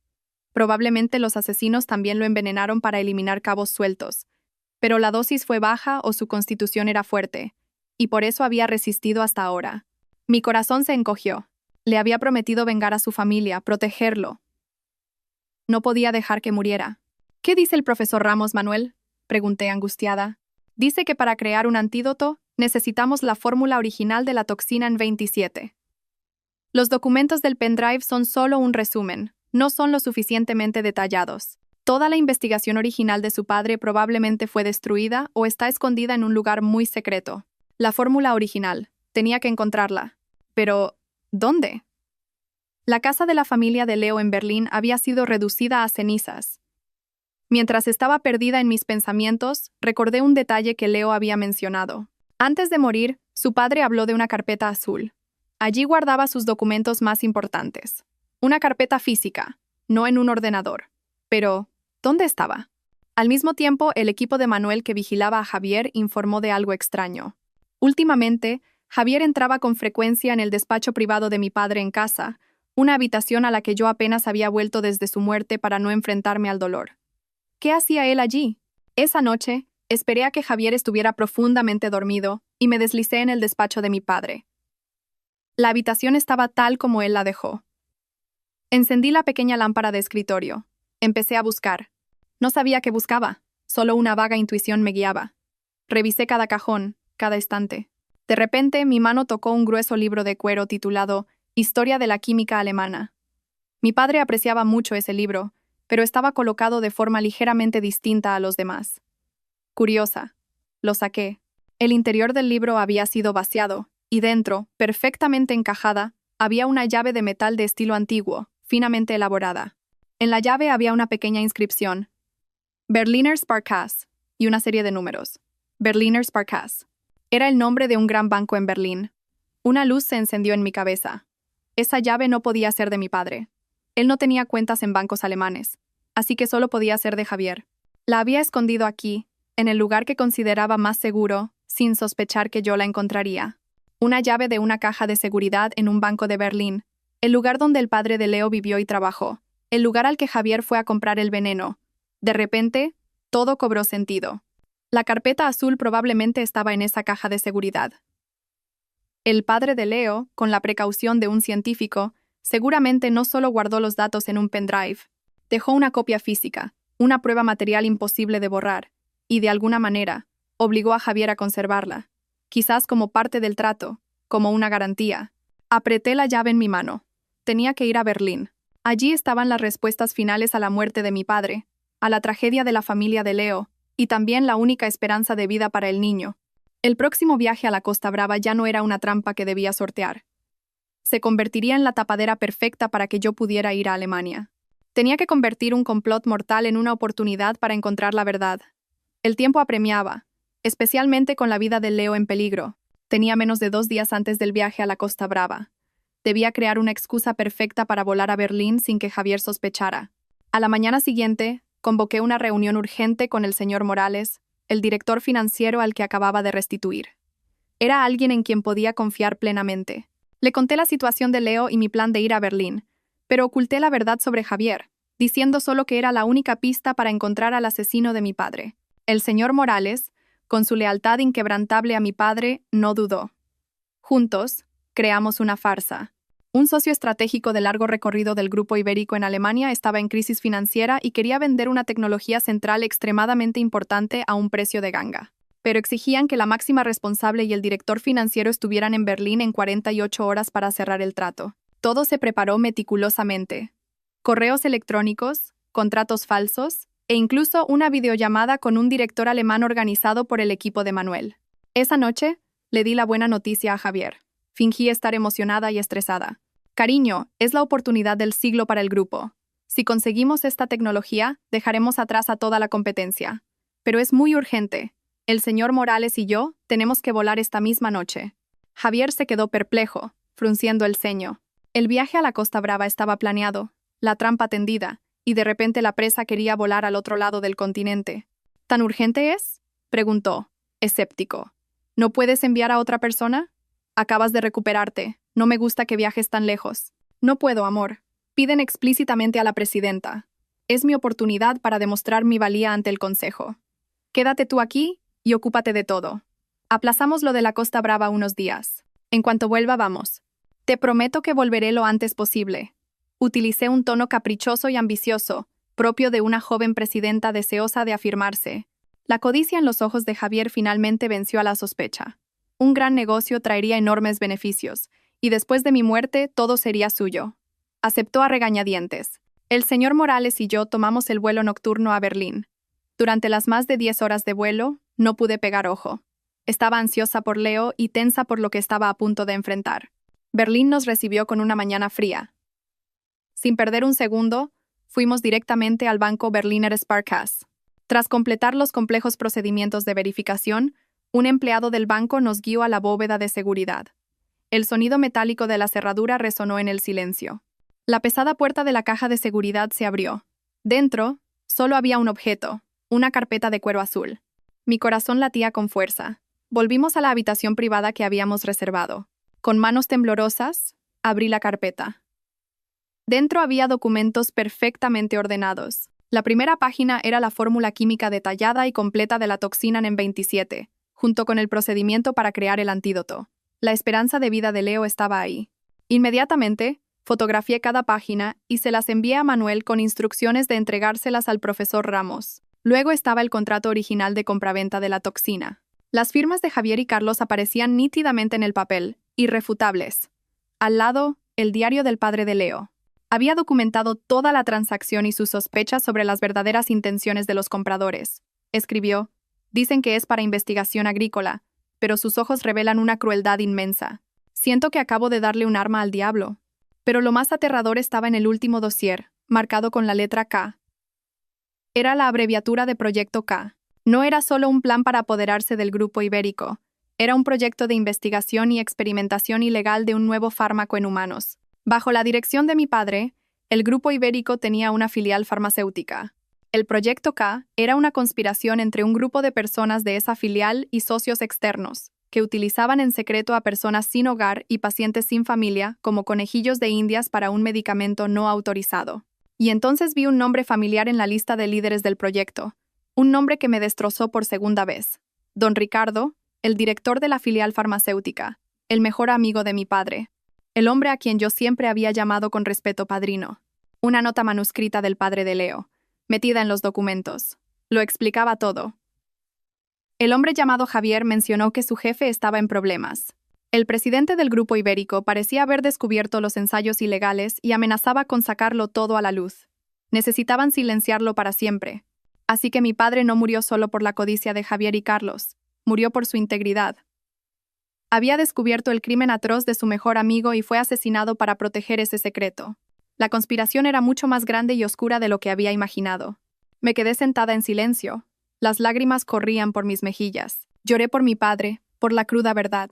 [SPEAKER 1] Probablemente los asesinos también lo envenenaron para eliminar cabos sueltos. Pero la dosis fue baja o su constitución era fuerte, y por eso había resistido hasta ahora. Mi corazón se encogió. Le había prometido vengar a su familia, protegerlo. No podía dejar que muriera. ¿Qué dice el profesor Ramos, Manuel?, pregunté angustiada. Dice que para crear un antídoto necesitamos la fórmula original de la toxina N27. Los documentos del pendrive son solo un resumen, no son lo suficientemente detallados. Toda la investigación original de su padre probablemente fue destruida o está escondida en un lugar muy secreto. La fórmula original. Tenía que encontrarla. Pero, ¿dónde? La casa de la familia de Leo en Berlín había sido reducida a cenizas. Mientras estaba perdida en mis pensamientos, recordé un detalle que Leo había mencionado. Antes de morir, su padre habló de una carpeta azul. Allí guardaba sus documentos más importantes. Una carpeta física, no en un ordenador. Pero, ¿dónde estaba? Al mismo tiempo, el equipo de Manuel que vigilaba a Javier informó de algo extraño. Últimamente, Javier entraba con frecuencia en el despacho privado de mi padre en casa, una habitación a la que yo apenas había vuelto desde su muerte para no enfrentarme al dolor. ¿Qué hacía él allí? Esa noche, esperé a que Javier estuviera profundamente dormido y me deslicé en el despacho de mi padre. La habitación estaba tal como él la dejó. Encendí la pequeña lámpara de escritorio. Empecé a buscar. No sabía qué buscaba, solo una vaga intuición me guiaba. Revisé cada cajón, cada estante. De repente, mi mano tocó un grueso libro de cuero titulado Historia de la química alemana. Mi padre apreciaba mucho ese libro, pero estaba colocado de forma ligeramente distinta a los demás. Curiosa. Lo saqué. El interior del libro había sido vaciado, y dentro, perfectamente encajada, había una llave de metal de estilo antiguo, finamente elaborada. En la llave había una pequeña inscripción. Berliner Sparkasse, y una serie de números. Berliner Sparkasse. Era el nombre de un gran banco en Berlín. Una luz se encendió en mi cabeza. Esa llave no podía ser de mi padre. Él no tenía cuentas en bancos alemanes, así que solo podía ser de Javier. La había escondido aquí, en el lugar que consideraba más seguro, sin sospechar que yo la encontraría. Una llave de una caja de seguridad en un banco de Berlín, el lugar donde el padre de Leo vivió y trabajó, el lugar al que Javier fue a comprar el veneno. De repente, todo cobró sentido. La carpeta azul probablemente estaba en esa caja de seguridad. El padre de Leo, con la precaución de un científico, seguramente no solo guardó los datos en un pendrive, dejó una copia física, una prueba material imposible de borrar, y de alguna manera, obligó a Javier a conservarla, quizás como parte del trato, como una garantía. Apreté la llave en mi mano. Tenía que ir a Berlín. Allí estaban las respuestas finales a la muerte de mi padre, a la tragedia de la familia de Leo, y también la única esperanza de vida para el niño. El próximo viaje a la Costa Brava ya no era una trampa que debía sortear. Se convertiría en la tapadera perfecta para que yo pudiera ir a Alemania. Tenía que convertir un complot mortal en una oportunidad para encontrar la verdad. El tiempo apremiaba, especialmente con la vida de Leo en peligro. Tenía menos de 2 días antes del viaje a la Costa Brava. Debía crear una excusa perfecta para volar a Berlín sin que Javier sospechara. A la mañana siguiente, convoqué una reunión urgente con el señor Morales, el director financiero al que acababa de restituir. Era alguien en quien podía confiar plenamente. Le conté la situación de Leo y mi plan de ir a Berlín, pero oculté la verdad sobre Javier, diciendo solo que era la única pista para encontrar al asesino de mi padre. El señor Morales, con su lealtad inquebrantable a mi padre, no dudó. Juntos, creamos una farsa. Un socio estratégico de largo recorrido del Grupo Ibérico en Alemania estaba en crisis financiera y quería vender una tecnología central extremadamente importante a un precio de ganga. Pero exigían que la máxima responsable y el director financiero estuvieran en Berlín en 48 horas para cerrar el trato. Todo se preparó meticulosamente. Correos electrónicos, contratos falsos, e incluso una videollamada con un director alemán organizado por el equipo de Manuel. Esa noche, le di la buena noticia a Javier. Fingí estar emocionada y estresada. Cariño, es la oportunidad del siglo para el grupo. Si conseguimos esta tecnología, dejaremos atrás a toda la competencia. Pero es muy urgente. El señor Morales y yo tenemos que volar esta misma noche. Javier se quedó perplejo, frunciendo el ceño. El viaje a la Costa Brava estaba planeado, la trampa tendida, y de repente la presa quería volar al otro lado del continente. ¿Tan urgente es?, preguntó, escéptico. ¿No puedes enviar a otra persona? Acabas de recuperarte. No me gusta que viajes tan lejos. No puedo, amor. Piden explícitamente a la presidenta. Es mi oportunidad para demostrar mi valía ante el consejo. Quédate tú aquí y ocúpate de todo. Aplazamos lo de la Costa Brava unos días. En cuanto vuelva, vamos. Te prometo que volveré lo antes posible. Utilicé un tono caprichoso y ambicioso, propio de una joven presidenta deseosa de afirmarse. La codicia en los ojos de Javier finalmente venció a la sospecha. Un gran negocio traería enormes beneficios, y después de mi muerte todo sería suyo. Aceptó a regañadientes. El señor Morales y yo tomamos el vuelo nocturno a Berlín. Durante las más de 10 horas de vuelo, no pude pegar ojo. Estaba ansiosa por Leo y tensa por lo que estaba a punto de enfrentar. Berlín nos recibió con una mañana fría. Sin perder un segundo, fuimos directamente al banco Berliner Sparkasse. Tras completar los complejos procedimientos de verificación, un empleado del banco nos guió a la bóveda de seguridad. El sonido metálico de la cerradura resonó en el silencio. La pesada puerta de la caja de seguridad se abrió. Dentro, solo había un objeto, una carpeta de cuero azul. Mi corazón latía con fuerza. Volvimos a la habitación privada que habíamos reservado. Con manos temblorosas, abrí la carpeta. Dentro había documentos perfectamente ordenados. La primera página era la fórmula química detallada y completa de la toxina NEM27, junto con el procedimiento para crear el antídoto. La esperanza de vida de Leo estaba ahí. Inmediatamente, fotografié cada página y se las envié a Manuel con instrucciones de entregárselas al profesor Ramos. Luego estaba el contrato original de compraventa de la toxina. Las firmas de Javier y Carlos aparecían nítidamente en el papel, irrefutables. Al lado, el diario del padre de Leo. Había documentado toda la transacción y sus sospechas sobre las verdaderas intenciones de los compradores. Escribió: dicen que es para investigación agrícola, pero sus ojos revelan una crueldad inmensa. Siento que acabo de darle un arma al diablo. Pero lo más aterrador estaba en el último dossier, marcado con la letra K. Era la abreviatura de Proyecto K. No era solo un plan para apoderarse del Grupo Ibérico, era un proyecto de investigación y experimentación ilegal de un nuevo fármaco en humanos. Bajo la dirección de mi padre, El Grupo Ibérico tenía una filial farmacéutica. El Proyecto K era una conspiración entre un grupo de personas de esa filial y socios externos, que utilizaban en secreto a personas sin hogar y pacientes sin familia como conejillos de indias para un medicamento no autorizado. Y entonces vi un nombre familiar en la lista de líderes del proyecto, un nombre que me destrozó por segunda vez. Don Ricardo, el director de la filial farmacéutica, el mejor amigo de mi padre, el hombre a quien yo siempre había llamado con respeto padrino. Una nota manuscrita del padre de Leo, metida en los documentos. Lo explicaba todo. El hombre llamado Javier mencionó que su jefe estaba en problemas. El presidente del Grupo Ibérico parecía haber descubierto los ensayos ilegales y amenazaba con sacarlo todo a la luz. Necesitaban silenciarlo para siempre. Así que mi padre no murió solo por la codicia de Javier y Carlos, murió por su integridad. Había descubierto el crimen atroz de su mejor amigo y fue asesinado para proteger ese secreto. La conspiración era mucho más grande y oscura de lo que había imaginado. Me quedé sentada en silencio. Las lágrimas corrían por mis mejillas. Lloré por mi padre, por la cruda verdad.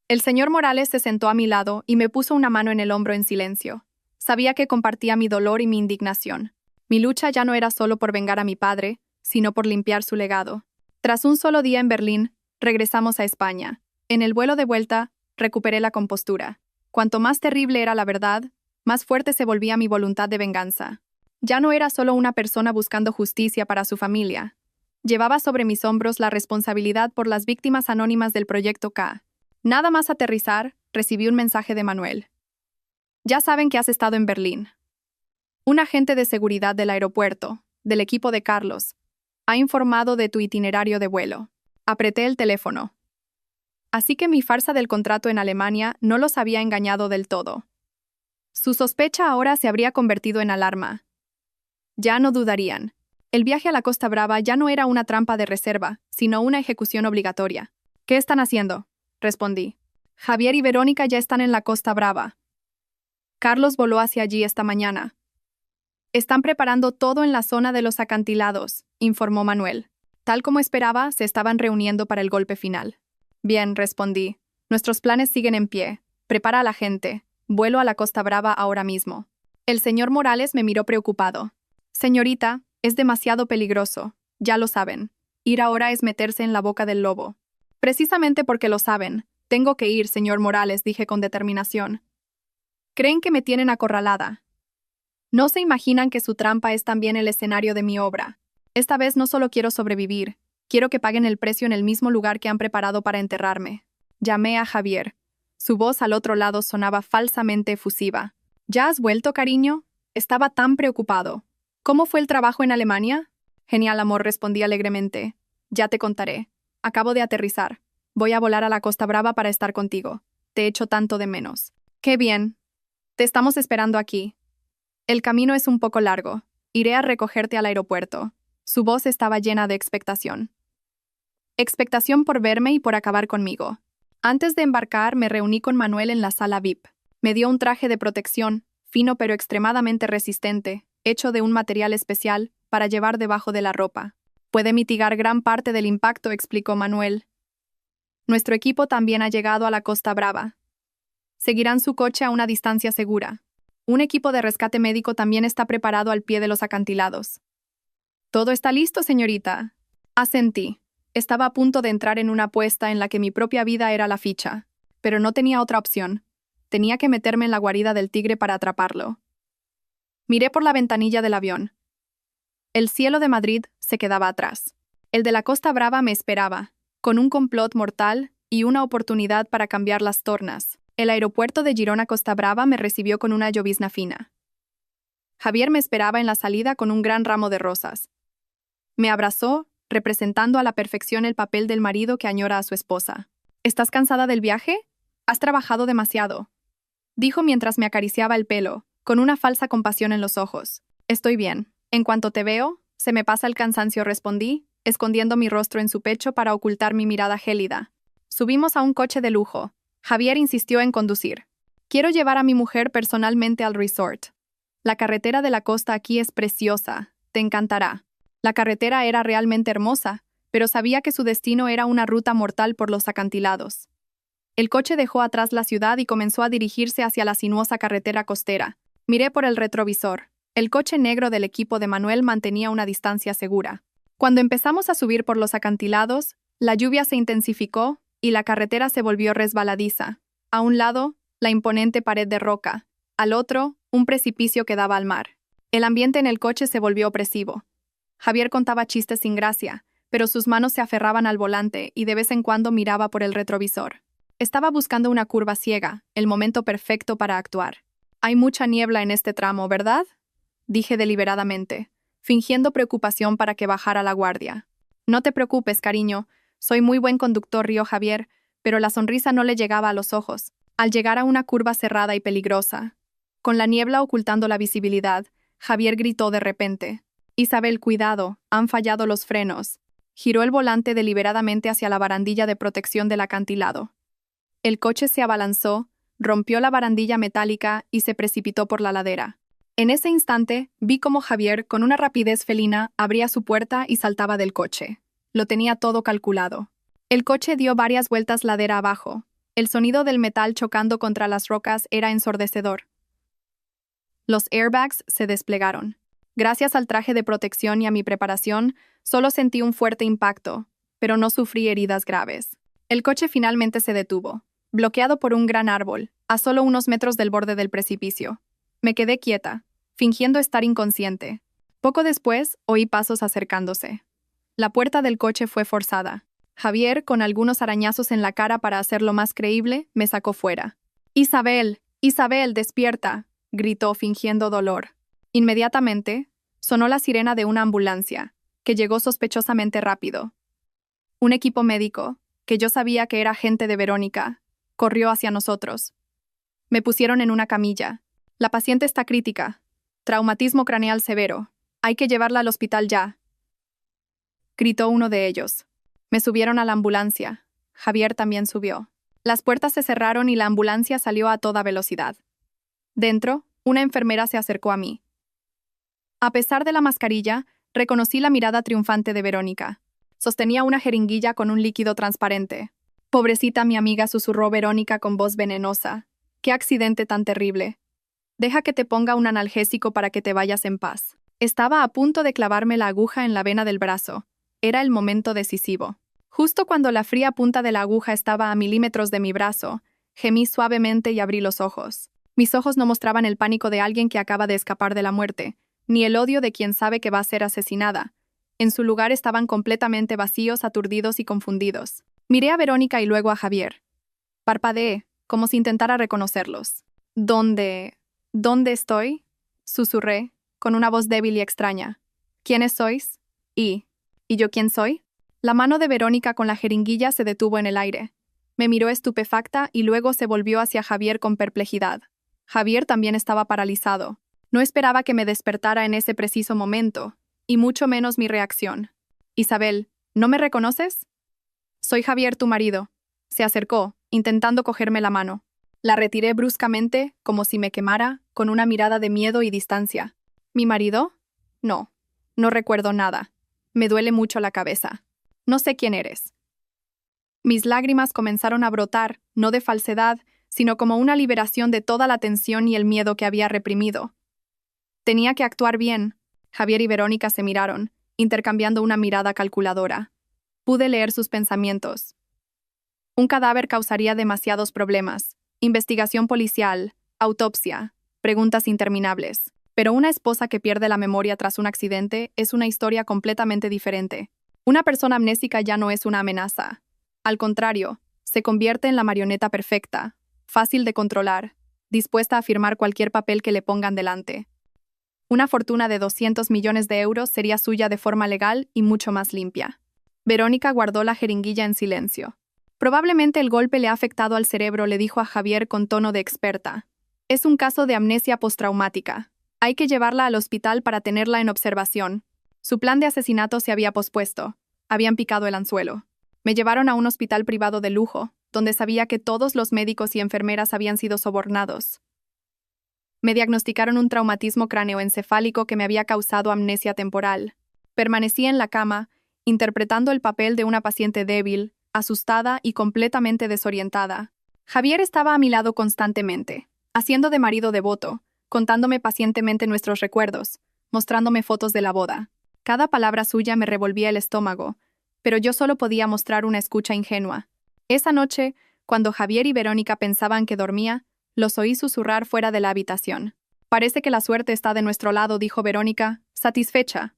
[SPEAKER 1] El señor Morales se sentó a mi lado y me puso una mano en el hombro en silencio. Sabía que compartía mi dolor y mi indignación. Mi lucha ya no era solo por vengar a mi padre, sino por limpiar su legado. Tras un solo día en Berlín, regresamos a España. En el vuelo de vuelta, recuperé la compostura. Cuanto más terrible era la verdad, más fuerte se volvía mi voluntad de venganza. Ya no era solo una persona buscando justicia para su familia. Llevaba sobre mis hombros la responsabilidad por las víctimas anónimas del Proyecto K. Nada más aterrizar, recibí un mensaje de Manuel. Ya saben que has estado en Berlín. Un agente de seguridad del aeropuerto, del equipo de Carlos, ha informado de tu itinerario de vuelo. Apreté el teléfono. Así que mi farsa del contrato en Alemania no los había engañado del todo. Su sospecha ahora se habría convertido en alarma. Ya no dudarían. El viaje a la Costa Brava ya no era una trampa de reserva, sino una ejecución obligatoria. ¿Qué están haciendo?, respondí. Javier y Verónica ya están en la Costa Brava. Carlos voló hacia allí esta mañana. Están preparando todo en la zona de los acantilados, informó Manuel. Tal como esperaba, se estaban reuniendo para el golpe final. Bien, respondí. Nuestros planes siguen en pie. Prepara a la gente. Vuelo a la Costa Brava ahora mismo. El señor Morales me miró preocupado. Señorita, es demasiado peligroso. Ya lo saben. Ir ahora es meterse en la boca del lobo. Precisamente porque lo saben. Tengo que ir, señor Morales, dije con determinación. Creen que me tienen acorralada. No se imaginan que su trampa es también el escenario de mi obra. Esta vez no solo quiero sobrevivir, quiero que paguen el precio en el mismo lugar que han preparado para enterrarme. Llamé a Javier. Su voz al otro lado sonaba falsamente efusiva. ¿Ya has vuelto, cariño? Estaba tan preocupado. ¿Cómo fue el trabajo en Alemania? Genial, amor, respondí alegremente. Ya te contaré. Acabo de aterrizar. Voy a volar a la Costa Brava para estar contigo. Te echo tanto de menos. ¡Qué bien! Te estamos esperando aquí. El camino es un poco largo. Iré a recogerte al aeropuerto. Su voz estaba llena de expectación. Expectación por verme y por acabar conmigo. Antes de embarcar, me reuní con Manuel en la sala VIP. Me dio un traje de protección, fino pero extremadamente resistente, hecho de un material especial, para llevar debajo de la ropa. Puede mitigar gran parte del impacto, explicó Manuel. Nuestro equipo también ha llegado a la Costa Brava. Seguirán su coche a una distancia segura. Un equipo de rescate médico también está preparado al pie de los acantilados. Todo está listo, señorita. Asentí. Estaba a punto de entrar en una apuesta en la que mi propia vida era la ficha, pero no tenía otra opción. Tenía que meterme en la guarida del tigre para atraparlo. Miré por la ventanilla del avión. El cielo de Madrid se quedaba atrás. El de la Costa Brava me esperaba, con un complot mortal y una oportunidad para cambiar las tornas. El aeropuerto de Girona Costa Brava me recibió con una llovizna fina. Javier me esperaba en la salida con un gran ramo de rosas. Me abrazó, representando a la perfección el papel del marido que añora a su esposa. ¿Estás cansada del viaje? Has trabajado demasiado, dijo mientras me acariciaba el pelo, con una falsa compasión en los ojos. Estoy bien. En cuanto te veo, se me pasa el cansancio, respondí, escondiendo mi rostro en su pecho para ocultar mi mirada gélida. Subimos a un coche de lujo. Javier insistió en conducir. Quiero llevar a mi mujer personalmente al resort. La carretera de la costa aquí es preciosa. Te encantará. La carretera era realmente hermosa, pero sabía que su destino era una ruta mortal por los acantilados. El coche dejó atrás la ciudad y comenzó a dirigirse hacia la sinuosa carretera costera. Miré por el retrovisor. El coche negro del equipo de Manuel mantenía una distancia segura. Cuando empezamos a subir por los acantilados, la lluvia se intensificó y la carretera se volvió resbaladiza. A un lado, la imponente pared de roca. Al otro, un precipicio que daba al mar. El ambiente en el coche se volvió opresivo. Javier contaba chistes sin gracia, pero sus manos se aferraban al volante y de vez en cuando miraba por el retrovisor. Estaba buscando una curva ciega, el momento perfecto para actuar. Hay mucha niebla en este tramo, ¿verdad? Dije deliberadamente, fingiendo preocupación para que bajara la guardia. No te preocupes, cariño. Soy muy buen conductor, rió Javier, pero la sonrisa no le llegaba a los ojos. Al llegar a una curva cerrada y peligrosa, con la niebla ocultando la visibilidad, Javier gritó de repente: «Isabel, cuidado, han fallado los frenos». Giró el volante deliberadamente hacia la barandilla de protección del acantilado. El coche se abalanzó, rompió la barandilla metálica y se precipitó por la ladera. En ese instante, vi cómo Javier, con una rapidez felina, abría su puerta y saltaba del coche. Lo tenía todo calculado. El coche dio varias vueltas ladera abajo. El sonido del metal chocando contra las rocas era ensordecedor. Los airbags se desplegaron. Gracias al traje de protección y a mi preparación, solo sentí un fuerte impacto, pero no sufrí heridas graves. El coche finalmente se detuvo, bloqueado por un gran árbol, a solo unos metros del borde del precipicio. Me quedé quieta, fingiendo estar inconsciente. Poco después, oí pasos acercándose. La puerta del coche fue forzada. Javier, con algunos arañazos en la cara para hacerlo más creíble, me sacó fuera. «Isabel, Isabel, despierta», gritó fingiendo dolor. Inmediatamente, sonó la sirena de una ambulancia, que llegó sospechosamente rápido. Un equipo médico, que yo sabía que era agente de Verónica, corrió hacia nosotros. Me pusieron en una camilla. «La paciente está crítica. Traumatismo craneal severo. Hay que llevarla al hospital ya», gritó uno de ellos. Me subieron a la ambulancia. Javier también subió. Las puertas se cerraron y la ambulancia salió a toda velocidad. Dentro, una enfermera se acercó a mí. A pesar de la mascarilla, reconocí la mirada triunfante de Verónica. Sostenía una jeringuilla con un líquido transparente. «Pobrecita mi amiga», susurró Verónica con voz venenosa. «Qué accidente tan terrible. Deja que te ponga un analgésico para que te vayas en paz». Estaba a punto de clavarme la aguja en la vena del brazo. Era el momento decisivo. Justo cuando la fría punta de la aguja estaba a milímetros de mi brazo, gemí suavemente y abrí los ojos. Mis ojos no mostraban el pánico de alguien que acaba de escapar de la muerte, ni el odio de quien sabe que va a ser asesinada. En su lugar estaban completamente vacíos, aturdidos y confundidos. Miré a Verónica y luego a Javier. Parpadeé, como si intentara reconocerlos. ¿Dónde estoy?», susurré, con una voz débil y extraña. «¿Quiénes sois? ¿Y yo quién soy?». La mano de Verónica con la jeringuilla se detuvo en el aire. Me miró estupefacta y luego se volvió hacia Javier con perplejidad. Javier también estaba paralizado. No esperaba que me despertara en ese preciso momento, y mucho menos mi reacción. «Isabel, ¿no me reconoces?». «Soy Javier, tu marido». Se acercó, intentando cogerme la mano. La retiré bruscamente, como si me quemara, con una mirada de miedo y distancia. «¿Mi marido? No recuerdo nada. Me duele mucho la cabeza. No sé quién eres». Mis lágrimas comenzaron a brotar, no de falsedad, sino como una liberación de toda la tensión y el miedo que había reprimido. Tenía que actuar bien. Javier y Verónica se miraron, intercambiando una mirada calculadora. Pude leer sus pensamientos. Un cadáver causaría demasiados problemas. Investigación policial, autopsia, preguntas interminables. Pero una esposa que pierde la memoria tras un accidente es una historia completamente diferente. Una persona amnésica ya no es una amenaza. Al contrario, se convierte en la marioneta perfecta, fácil de controlar, dispuesta a firmar cualquier papel que le pongan delante. Una fortuna de 200 millones de euros sería suya de forma legal y mucho más limpia. Verónica guardó la jeringuilla en silencio. «Probablemente el golpe le ha afectado al cerebro», le dijo a Javier con tono de experta. «Es un caso de amnesia postraumática. Hay que llevarla al hospital para tenerla en observación». Su plan de asesinato se había pospuesto. Habían picado el anzuelo. Me llevaron a un hospital privado de lujo, donde sabía que todos los médicos y enfermeras habían sido sobornados. Me diagnosticaron un traumatismo cráneoencefálico que me había causado amnesia temporal. Permanecí en la cama, interpretando el papel de una paciente débil, asustada y completamente desorientada. Javier estaba a mi lado constantemente, haciendo de marido devoto, contándome pacientemente nuestros recuerdos, mostrándome fotos de la boda. Cada palabra suya me revolvía el estómago, pero yo solo podía mostrar una escucha ingenua. Esa noche, cuando Javier y Verónica pensaban que dormía, los oí susurrar fuera de la habitación. «Parece que la suerte está de nuestro lado», dijo Verónica, satisfecha.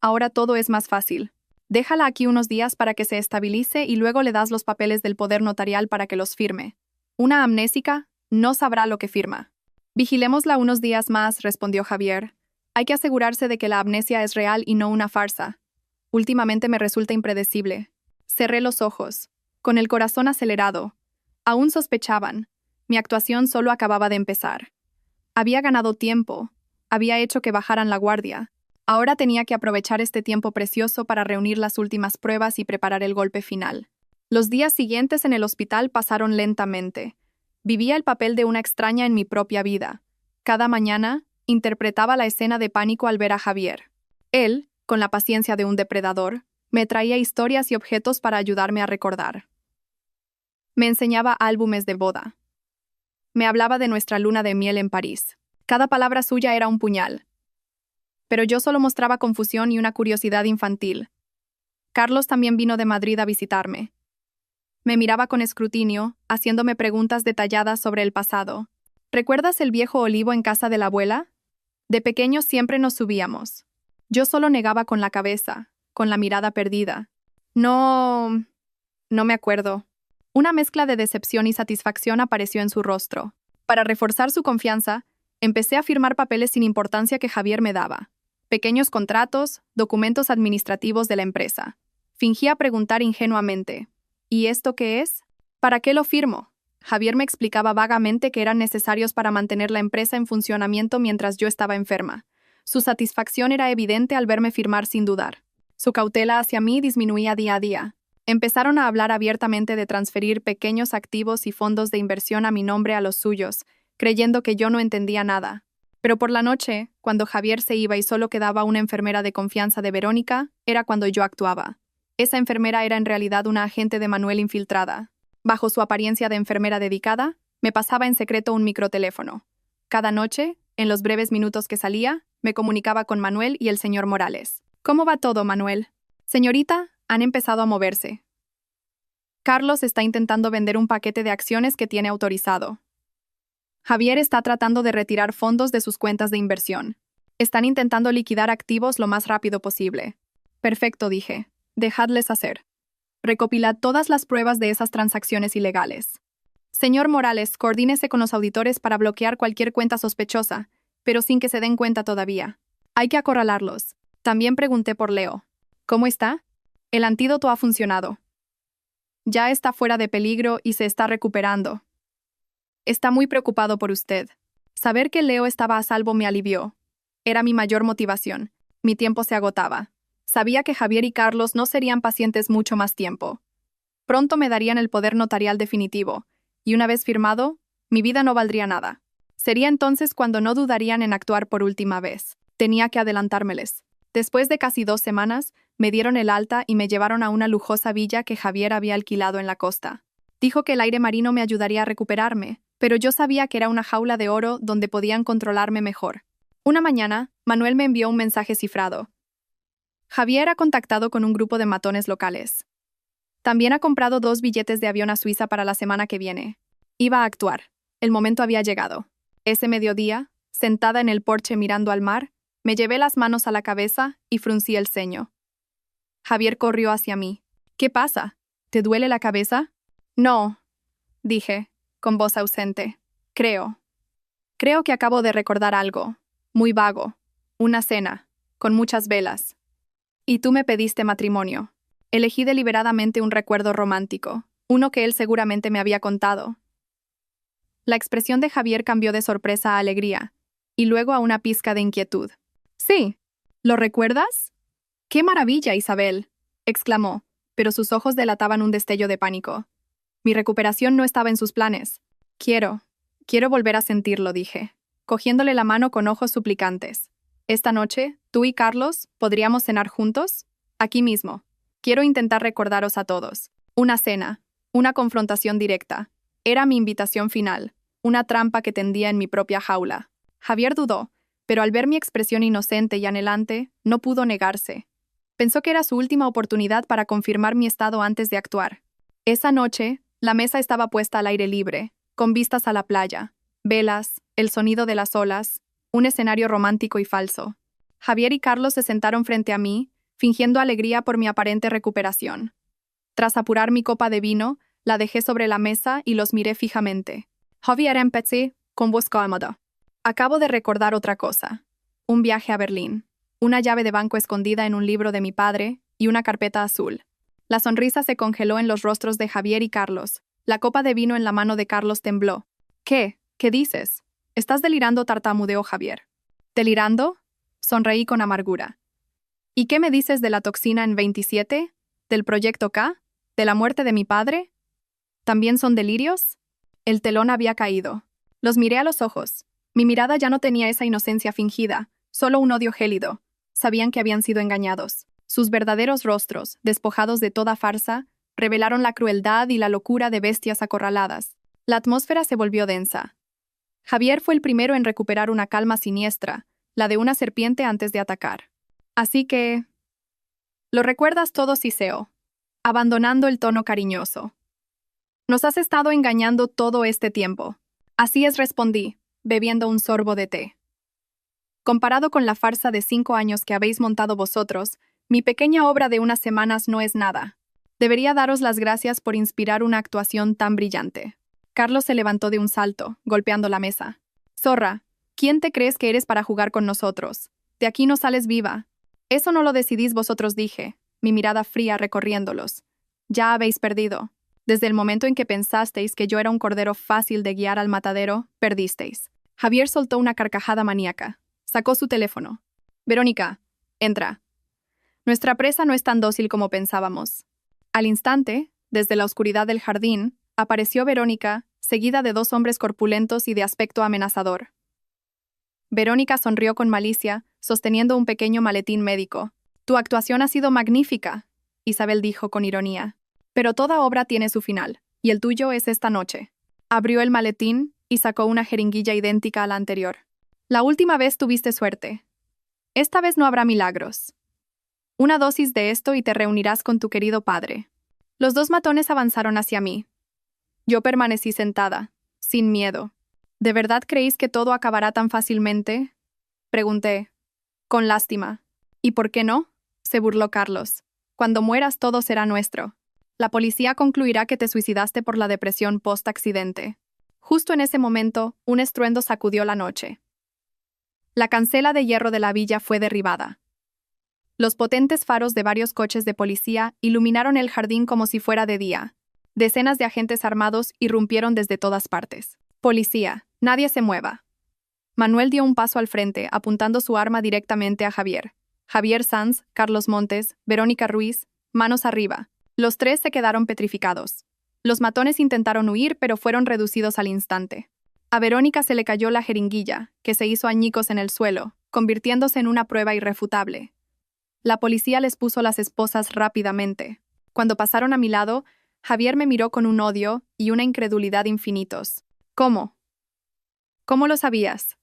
[SPEAKER 1] «Ahora todo es más fácil. Déjala aquí unos días para que se estabilice y luego le das los papeles del poder notarial para que los firme. Una amnésica no sabrá lo que firma». «Vigilémosla unos días más», respondió Javier. «Hay que asegurarse de que la amnesia es real y no una farsa. Últimamente me resulta impredecible». Cerré los ojos, con el corazón acelerado. Aún sospechaban. Mi actuación solo acababa de empezar. Había ganado tiempo. Había hecho que bajaran la guardia. Ahora tenía que aprovechar este tiempo precioso para reunir las últimas pruebas y preparar el golpe final. Los días siguientes en el hospital pasaron lentamente. Vivía el papel de una extraña en mi propia vida. Cada mañana, interpretaba la escena de pánico al ver a Javier. Él, con la paciencia de un depredador, me traía historias y objetos para ayudarme a recordar. Me enseñaba álbumes de boda. Me hablaba de nuestra luna de miel en París. Cada palabra suya era un puñal. Pero yo solo mostraba confusión y una curiosidad infantil. Carlos también vino de Madrid a visitarme. Me miraba con escrutinio, haciéndome preguntas detalladas sobre el pasado. ¿Recuerdas el viejo olivo en casa de la abuela? De pequeños siempre nos subíamos. Yo solo negaba con la cabeza, con la mirada perdida. No me acuerdo. Una mezcla de decepción y satisfacción apareció en su rostro. Para reforzar su confianza, empecé a firmar papeles sin importancia que Javier me daba. Pequeños contratos, documentos administrativos de la empresa. Fingía preguntar ingenuamente: ¿y esto qué es? ¿Para qué lo firmo? Javier me explicaba vagamente que eran necesarios para mantener la empresa en funcionamiento mientras yo estaba enferma. Su satisfacción era evidente al verme firmar sin dudar. Su cautela hacia mí disminuía día a día. Empezaron a hablar abiertamente de transferir pequeños activos y fondos de inversión a mi nombre a los suyos, creyendo que yo no entendía nada. Pero por la noche, cuando Javier se iba y solo quedaba una enfermera de confianza de Verónica, era cuando yo actuaba. Esa enfermera era en realidad una agente de Manuel infiltrada. Bajo su apariencia de enfermera dedicada, me pasaba en secreto un microteléfono. Cada noche, en los breves minutos que salía, me comunicaba con Manuel y el señor Morales. «¿Cómo va todo, Manuel?» «Señorita, han empezado a moverse. Carlos está intentando vender un paquete de acciones que tiene autorizado. Javier está tratando de retirar fondos de sus cuentas de inversión. Están intentando liquidar activos lo más rápido posible». «Perfecto», dije. «Dejadles hacer. Recopilad todas las pruebas de esas transacciones ilegales. Señor Morales, coordínese con los auditores para bloquear cualquier cuenta sospechosa, pero sin que se den cuenta todavía. Hay que acorralarlos». También pregunté por Leo. «¿Cómo está?» «El antídoto ha funcionado. Ya está fuera de peligro y se está recuperando. Está muy preocupado por usted». Saber que Leo estaba a salvo me alivió. Era mi mayor motivación. Mi tiempo se agotaba. Sabía que Javier y Carlos no serían pacientes mucho más tiempo. Pronto me darían el poder notarial definitivo, y una vez firmado, mi vida no valdría nada. Sería entonces cuando no dudarían en actuar por última vez. Tenía que adelantármeles. Después de casi 2 semanas, me dieron el alta y me llevaron a una lujosa villa que Javier había alquilado en la costa. Dijo que el aire marino me ayudaría a recuperarme, pero yo sabía que era una jaula de oro donde podían controlarme mejor. Una mañana, Manuel me envió un mensaje cifrado. Javier ha contactado con un grupo de matones locales. También ha comprado 2 billetes de avión a Suiza para la semana que viene. Iba a actuar. El momento había llegado. Ese mediodía, sentada en el porche mirando al mar, me llevé las manos a la cabeza y fruncí el ceño. Javier corrió hacia mí. «¿Qué pasa? ¿Te duele la cabeza?» «No», dije, con voz ausente. Creo que acabo de recordar algo. Muy vago. Una cena, con muchas velas. Y tú me pediste matrimonio». Elegí deliberadamente un recuerdo romántico, uno que él seguramente me había contado. La expresión de Javier cambió de sorpresa a alegría, y luego a una pizca de inquietud. «Sí. ¿Lo recuerdas?» «¡Qué maravilla, Isabel!», exclamó, pero sus ojos delataban un destello de pánico. Mi recuperación no estaba en sus planes. Quiero volver a sentirlo», dije, cogiéndole la mano con ojos suplicantes. «Esta noche, tú y Carlos, ¿podríamos cenar juntos? Aquí mismo. Quiero intentar recordaros a todos. Una cena, una confrontación directa. Era mi invitación final, una trampa que tendía en mi propia jaula». Javier dudó, pero al ver mi expresión inocente y anhelante, no pudo negarse. Pensó que era su última oportunidad para confirmar mi estado antes de actuar. Esa noche, la mesa estaba puesta al aire libre, con vistas a la playa, velas, el sonido de las olas, un escenario romántico y falso. Javier y Carlos se sentaron frente a mí, fingiendo alegría por mi aparente recuperación. Tras apurar mi copa de vino, la dejé sobre la mesa y los miré fijamente. Javier empecé con voz cómoda. Acabo de recordar otra cosa. Un viaje a Berlín, una llave de banco escondida en un libro de mi padre y una carpeta azul. La sonrisa se congeló en los rostros de Javier y Carlos. La copa de vino en la mano de Carlos tembló. ¿Qué? ¿Qué dices? ¿Estás delirando?, tartamudeó Javier. ¿Delirando? Sonreí con amargura. ¿Y qué me dices de la toxina en 27? ¿Del proyecto K? ¿De la muerte de mi padre? ¿También son delirios? El telón había caído. Los miré a los ojos. Mi mirada ya no tenía esa inocencia fingida, solo un odio gélido. Sabían que habían sido engañados. Sus verdaderos rostros, despojados de toda farsa, revelaron la crueldad y la locura de bestias acorraladas. La atmósfera se volvió densa. Javier fue el primero en recuperar una calma siniestra, la de una serpiente antes de atacar. Así que... Lo recuerdas todo, Siseo, abandonando el tono cariñoso. Nos has estado engañando todo este tiempo. Así es, respondí, bebiendo un sorbo de té. Comparado con la farsa de 5 años que habéis montado vosotros, mi pequeña obra de unas semanas no es nada. Debería daros las gracias por inspirar una actuación tan brillante. Carlos se levantó de un salto, golpeando la mesa. Zorra, ¿quién te crees que eres para jugar con nosotros? De aquí no sales viva. Eso no lo decidís vosotros, dije, mi mirada fría recorriéndolos. Ya habéis perdido. Desde el momento en que pensasteis que yo era un cordero fácil de guiar al matadero, perdisteis. Javier soltó una carcajada maníaca. Sacó su teléfono. Verónica, entra. Nuestra presa no es tan dócil como pensábamos. Al instante, desde la oscuridad del jardín, apareció Verónica, seguida de 2 hombres corpulentos y de aspecto amenazador. Verónica sonrió con malicia, sosteniendo un pequeño maletín médico. Tu actuación ha sido magnífica, Isabel dijo con ironía. Pero toda obra tiene su final, y el tuyo es esta noche. Abrió el maletín y sacó una jeringuilla idéntica a la anterior. La última vez tuviste suerte. Esta vez no habrá milagros. Una dosis de esto y te reunirás con tu querido padre. Los 2 matones avanzaron hacia mí. Yo permanecí sentada, sin miedo. ¿De verdad creéis que todo acabará tan fácilmente? Pregunté, con lástima. ¿Y por qué no? Se burló Carlos. Cuando mueras todo será nuestro. La policía concluirá que te suicidaste por la depresión post-accidente. Justo en ese momento, un estruendo sacudió la noche. La cancela de hierro de la villa fue derribada. Los potentes faros de varios coches de policía iluminaron el jardín como si fuera de día. Decenas de agentes armados irrumpieron desde todas partes. Policía, nadie se mueva. Manuel dio un paso al frente, apuntando su arma directamente a Javier. Javier Sanz, Carlos Montes, Verónica Ruiz, manos arriba. Los 3 se quedaron petrificados. Los matones intentaron huir, pero fueron reducidos al instante. A Verónica se le cayó la jeringuilla, que se hizo añicos en el suelo, convirtiéndose en una prueba irrefutable. La policía les puso las esposas rápidamente. Cuando pasaron a mi lado, Javier me miró con un odio y una incredulidad infinitos. ¿Cómo? ¿Cómo lo sabías?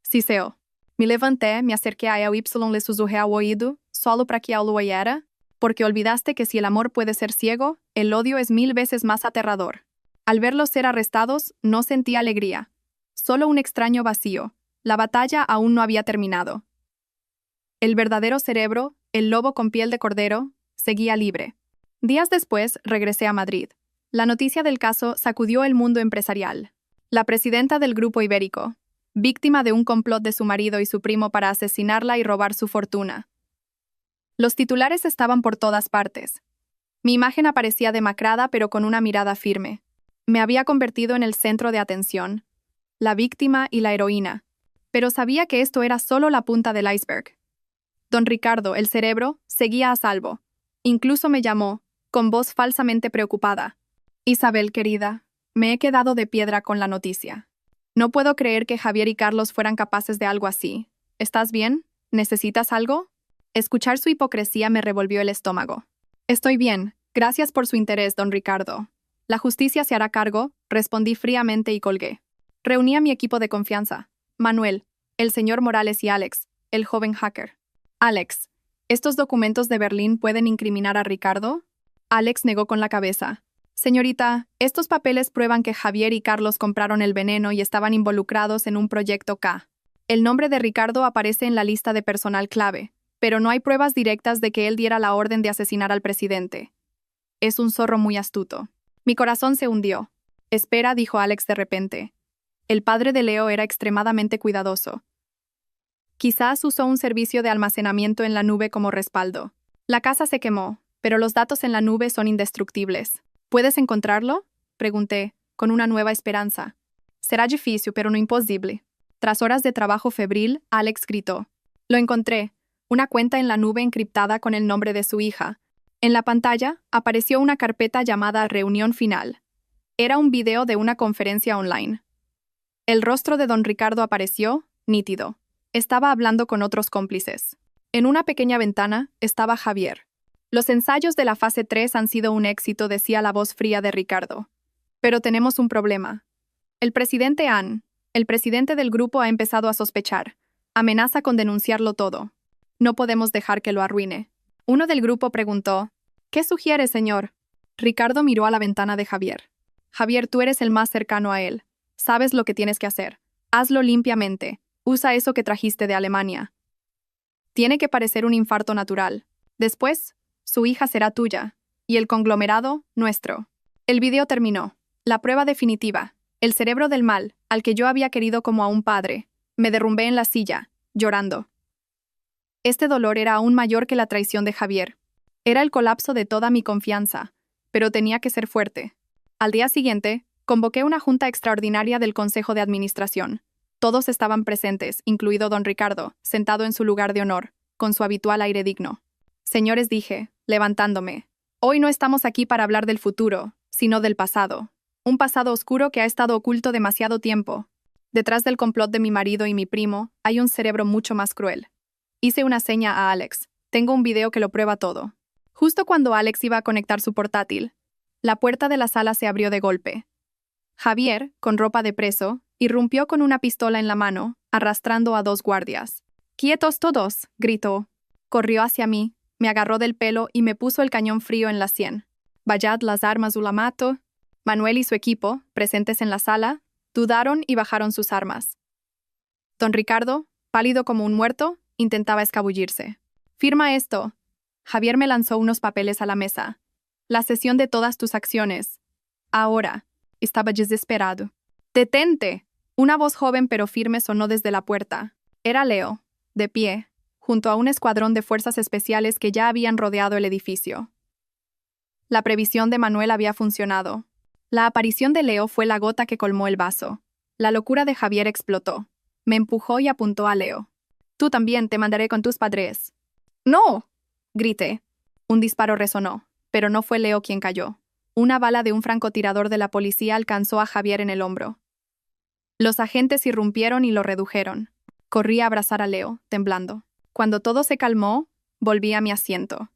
[SPEAKER 1] Siseo. Me levanté, me acerqué a él y le susurré al oído, solo para que él lo oyera, porque olvidaste que si el amor puede ser ciego, el odio es 1000 veces más aterrador. Al verlos ser arrestados, no sentí alegría. Solo un extraño vacío. La batalla aún no había terminado. El verdadero cerebro, el lobo con piel de cordero, seguía libre. Días después, regresé a Madrid. La noticia del caso sacudió el mundo empresarial. La presidenta del Grupo Ibérico, víctima de un complot de su marido y su primo para asesinarla y robar su fortuna. Los titulares estaban por todas partes. Mi imagen aparecía demacrada pero con una mirada firme. Me había convertido en el centro de atención, la víctima y la heroína. Pero sabía que esto era solo la punta del iceberg. Don Ricardo, el cerebro, seguía a salvo. Incluso me llamó, con voz falsamente preocupada. Isabel, querida, me he quedado de piedra con la noticia. No puedo creer que Javier y Carlos fueran capaces de algo así. ¿Estás bien? ¿Necesitas algo? Escuchar su hipocresía me revolvió el estómago. Estoy bien, gracias por su interés, don Ricardo. La justicia se hará cargo, respondí fríamente y colgué. Reuní a mi equipo de confianza. Manuel, el señor Morales y Alex, el joven hacker. Alex, ¿estos documentos de Berlín pueden incriminar a Ricardo? Alex negó con la cabeza. Señorita, estos papeles prueban que Javier y Carlos compraron el veneno y estaban involucrados en un proyecto K. El nombre de Ricardo aparece en la lista de personal clave, pero no hay pruebas directas de que él diera la orden de asesinar al presidente. Es un zorro muy astuto. Mi corazón se hundió. Espera, dijo Alex de repente. El padre de Leo era extremadamente cuidadoso. Quizás usó un servicio de almacenamiento en la nube como respaldo. La casa se quemó, pero los datos en la nube son indestructibles. ¿Puedes encontrarlo? Pregunté, con una nueva esperanza. Será difícil, pero no imposible. Tras horas de trabajo febril, Alex gritó. Lo encontré. Una cuenta en la nube encriptada con el nombre de su hija. En la pantalla apareció una carpeta llamada Reunión Final. Era un video de una conferencia online. El rostro de don Ricardo apareció, nítido. Estaba hablando con otros cómplices. En una pequeña ventana estaba Javier. Los ensayos de la fase 3 han sido un éxito, decía la voz fría de Ricardo. Pero tenemos un problema. El presidente el presidente del grupo, ha empezado a sospechar. Amenaza con denunciarlo todo. No podemos dejar que lo arruine. Uno del grupo preguntó, ¿qué sugiere, señor? Ricardo miró a la ventana de Javier. Javier, tú eres el más cercano a él. Sabes lo que tienes que hacer. Hazlo limpiamente. Usa eso que trajiste de Alemania. Tiene que parecer un infarto natural. Después, su hija será tuya. Y el conglomerado, nuestro. El video terminó. La prueba definitiva. El cerebro del mal, al que yo había querido como a un padre. Me derrumbé en la silla, llorando. Este dolor era aún mayor que la traición de Javier. Era el colapso de toda mi confianza, pero tenía que ser fuerte. Al día siguiente, convoqué una junta extraordinaria del Consejo de Administración. Todos estaban presentes, incluido don Ricardo, sentado en su lugar de honor, con su habitual aire digno. Señores, dije, levantándome, hoy no estamos aquí para hablar del futuro, sino del pasado. Un pasado oscuro que ha estado oculto demasiado tiempo. Detrás del complot de mi marido y mi primo, hay un cerebro mucho más cruel. Hice una seña a Alex. Tengo un video que lo prueba todo. Justo cuando Alex iba a conectar su portátil, la puerta de la sala se abrió de golpe. Javier, con ropa de preso, irrumpió con una pistola en la mano, arrastrando a 2 guardias. «¡Quietos todos!», gritó. Corrió hacia mí, me agarró del pelo y me puso el cañón frío en la sien. «Vayad las armas ulamato». Manuel y su equipo, presentes en la sala, dudaron y bajaron sus armas. Don Ricardo, pálido como un muerto, intentaba escabullirse. «Firma esto». Javier me lanzó unos papeles a la mesa. «La cesión de todas tus acciones. Ahora». Estaba desesperado. «¡Detente!». Una voz joven pero firme sonó desde la puerta. Era Leo, de pie, junto a un escuadrón de fuerzas especiales que ya habían rodeado el edificio. La previsión de Manuel había funcionado. La aparición de Leo fue la gota que colmó el vaso. La locura de Javier explotó. Me empujó y apuntó a Leo. «Tú también, te mandaré con tus padres». «¡No!», grité. Un disparo resonó, pero no fue Leo quien cayó. Una bala de un francotirador de la policía alcanzó a Javier en el hombro. Los agentes irrumpieron y lo redujeron. Corrí a abrazar a Leo, temblando. Cuando todo se calmó, volví a mi asiento.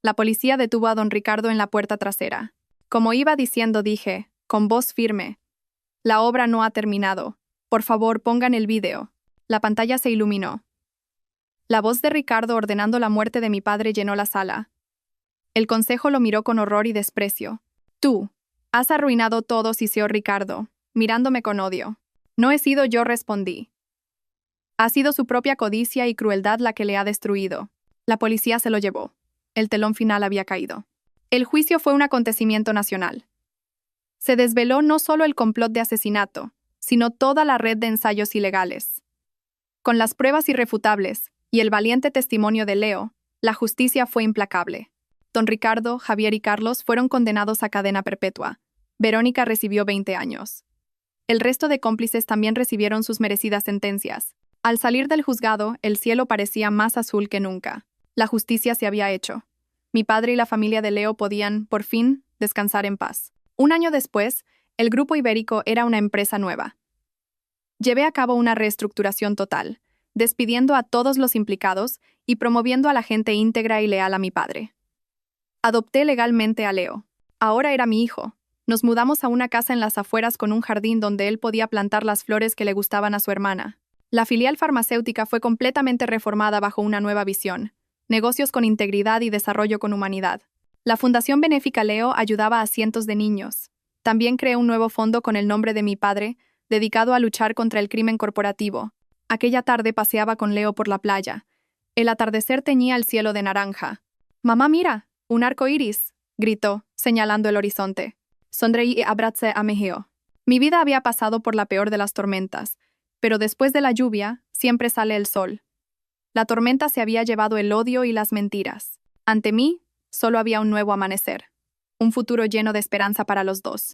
[SPEAKER 1] La policía detuvo a don Ricardo en la puerta trasera. Como iba diciendo, dije, con voz firme: «La obra no ha terminado. Por favor, pongan el vídeo». La pantalla se iluminó. La voz de Ricardo ordenando la muerte de mi padre llenó la sala. El consejo lo miró con horror y desprecio. «Tú has arruinado todo», siseó Ricardo, mirándome con odio. «No he sido yo», respondí. «Ha sido su propia codicia y crueldad la que le ha destruido». La policía se lo llevó. El telón final había caído. El juicio fue un acontecimiento nacional. Se desveló no solo el complot de asesinato, sino toda la red de ensayos ilegales. Con las pruebas irrefutables y el valiente testimonio de Leo, la justicia fue implacable. Don Ricardo, Javier y Carlos fueron condenados a cadena perpetua. Verónica recibió 20 años. El resto de cómplices también recibieron sus merecidas sentencias. Al salir del juzgado, el cielo parecía más azul que nunca. La justicia se había hecho. Mi padre y la familia de Leo podían, por fin, descansar en paz. Un año después, el Grupo Ibérico era una empresa nueva. Llevé a cabo una reestructuración total, despidiendo a todos los implicados y promoviendo a la gente íntegra y leal a mi padre. Adopté legalmente a Leo. Ahora era mi hijo. Nos mudamos a una casa en las afueras con un jardín donde él podía plantar las flores que le gustaban a su hermana. La filial farmacéutica fue completamente reformada bajo una nueva visión: negocios con integridad y desarrollo con humanidad. La Fundación Benéfica Leo ayudaba a cientos de niños. También creé un nuevo fondo con el nombre de mi padre, dedicado a luchar contra el crimen corporativo. Aquella tarde paseaba con Leo por la playa. El atardecer teñía el cielo de naranja. «Mamá, mira, un arco iris», gritó, señalando el horizonte. Sonreí y abracé a Mejio. Mi vida había pasado por la peor de las tormentas, pero después de la lluvia siempre sale el sol. La tormenta se había llevado el odio y las mentiras. Ante mí, solo había un nuevo amanecer. Un futuro lleno de esperanza para los dos.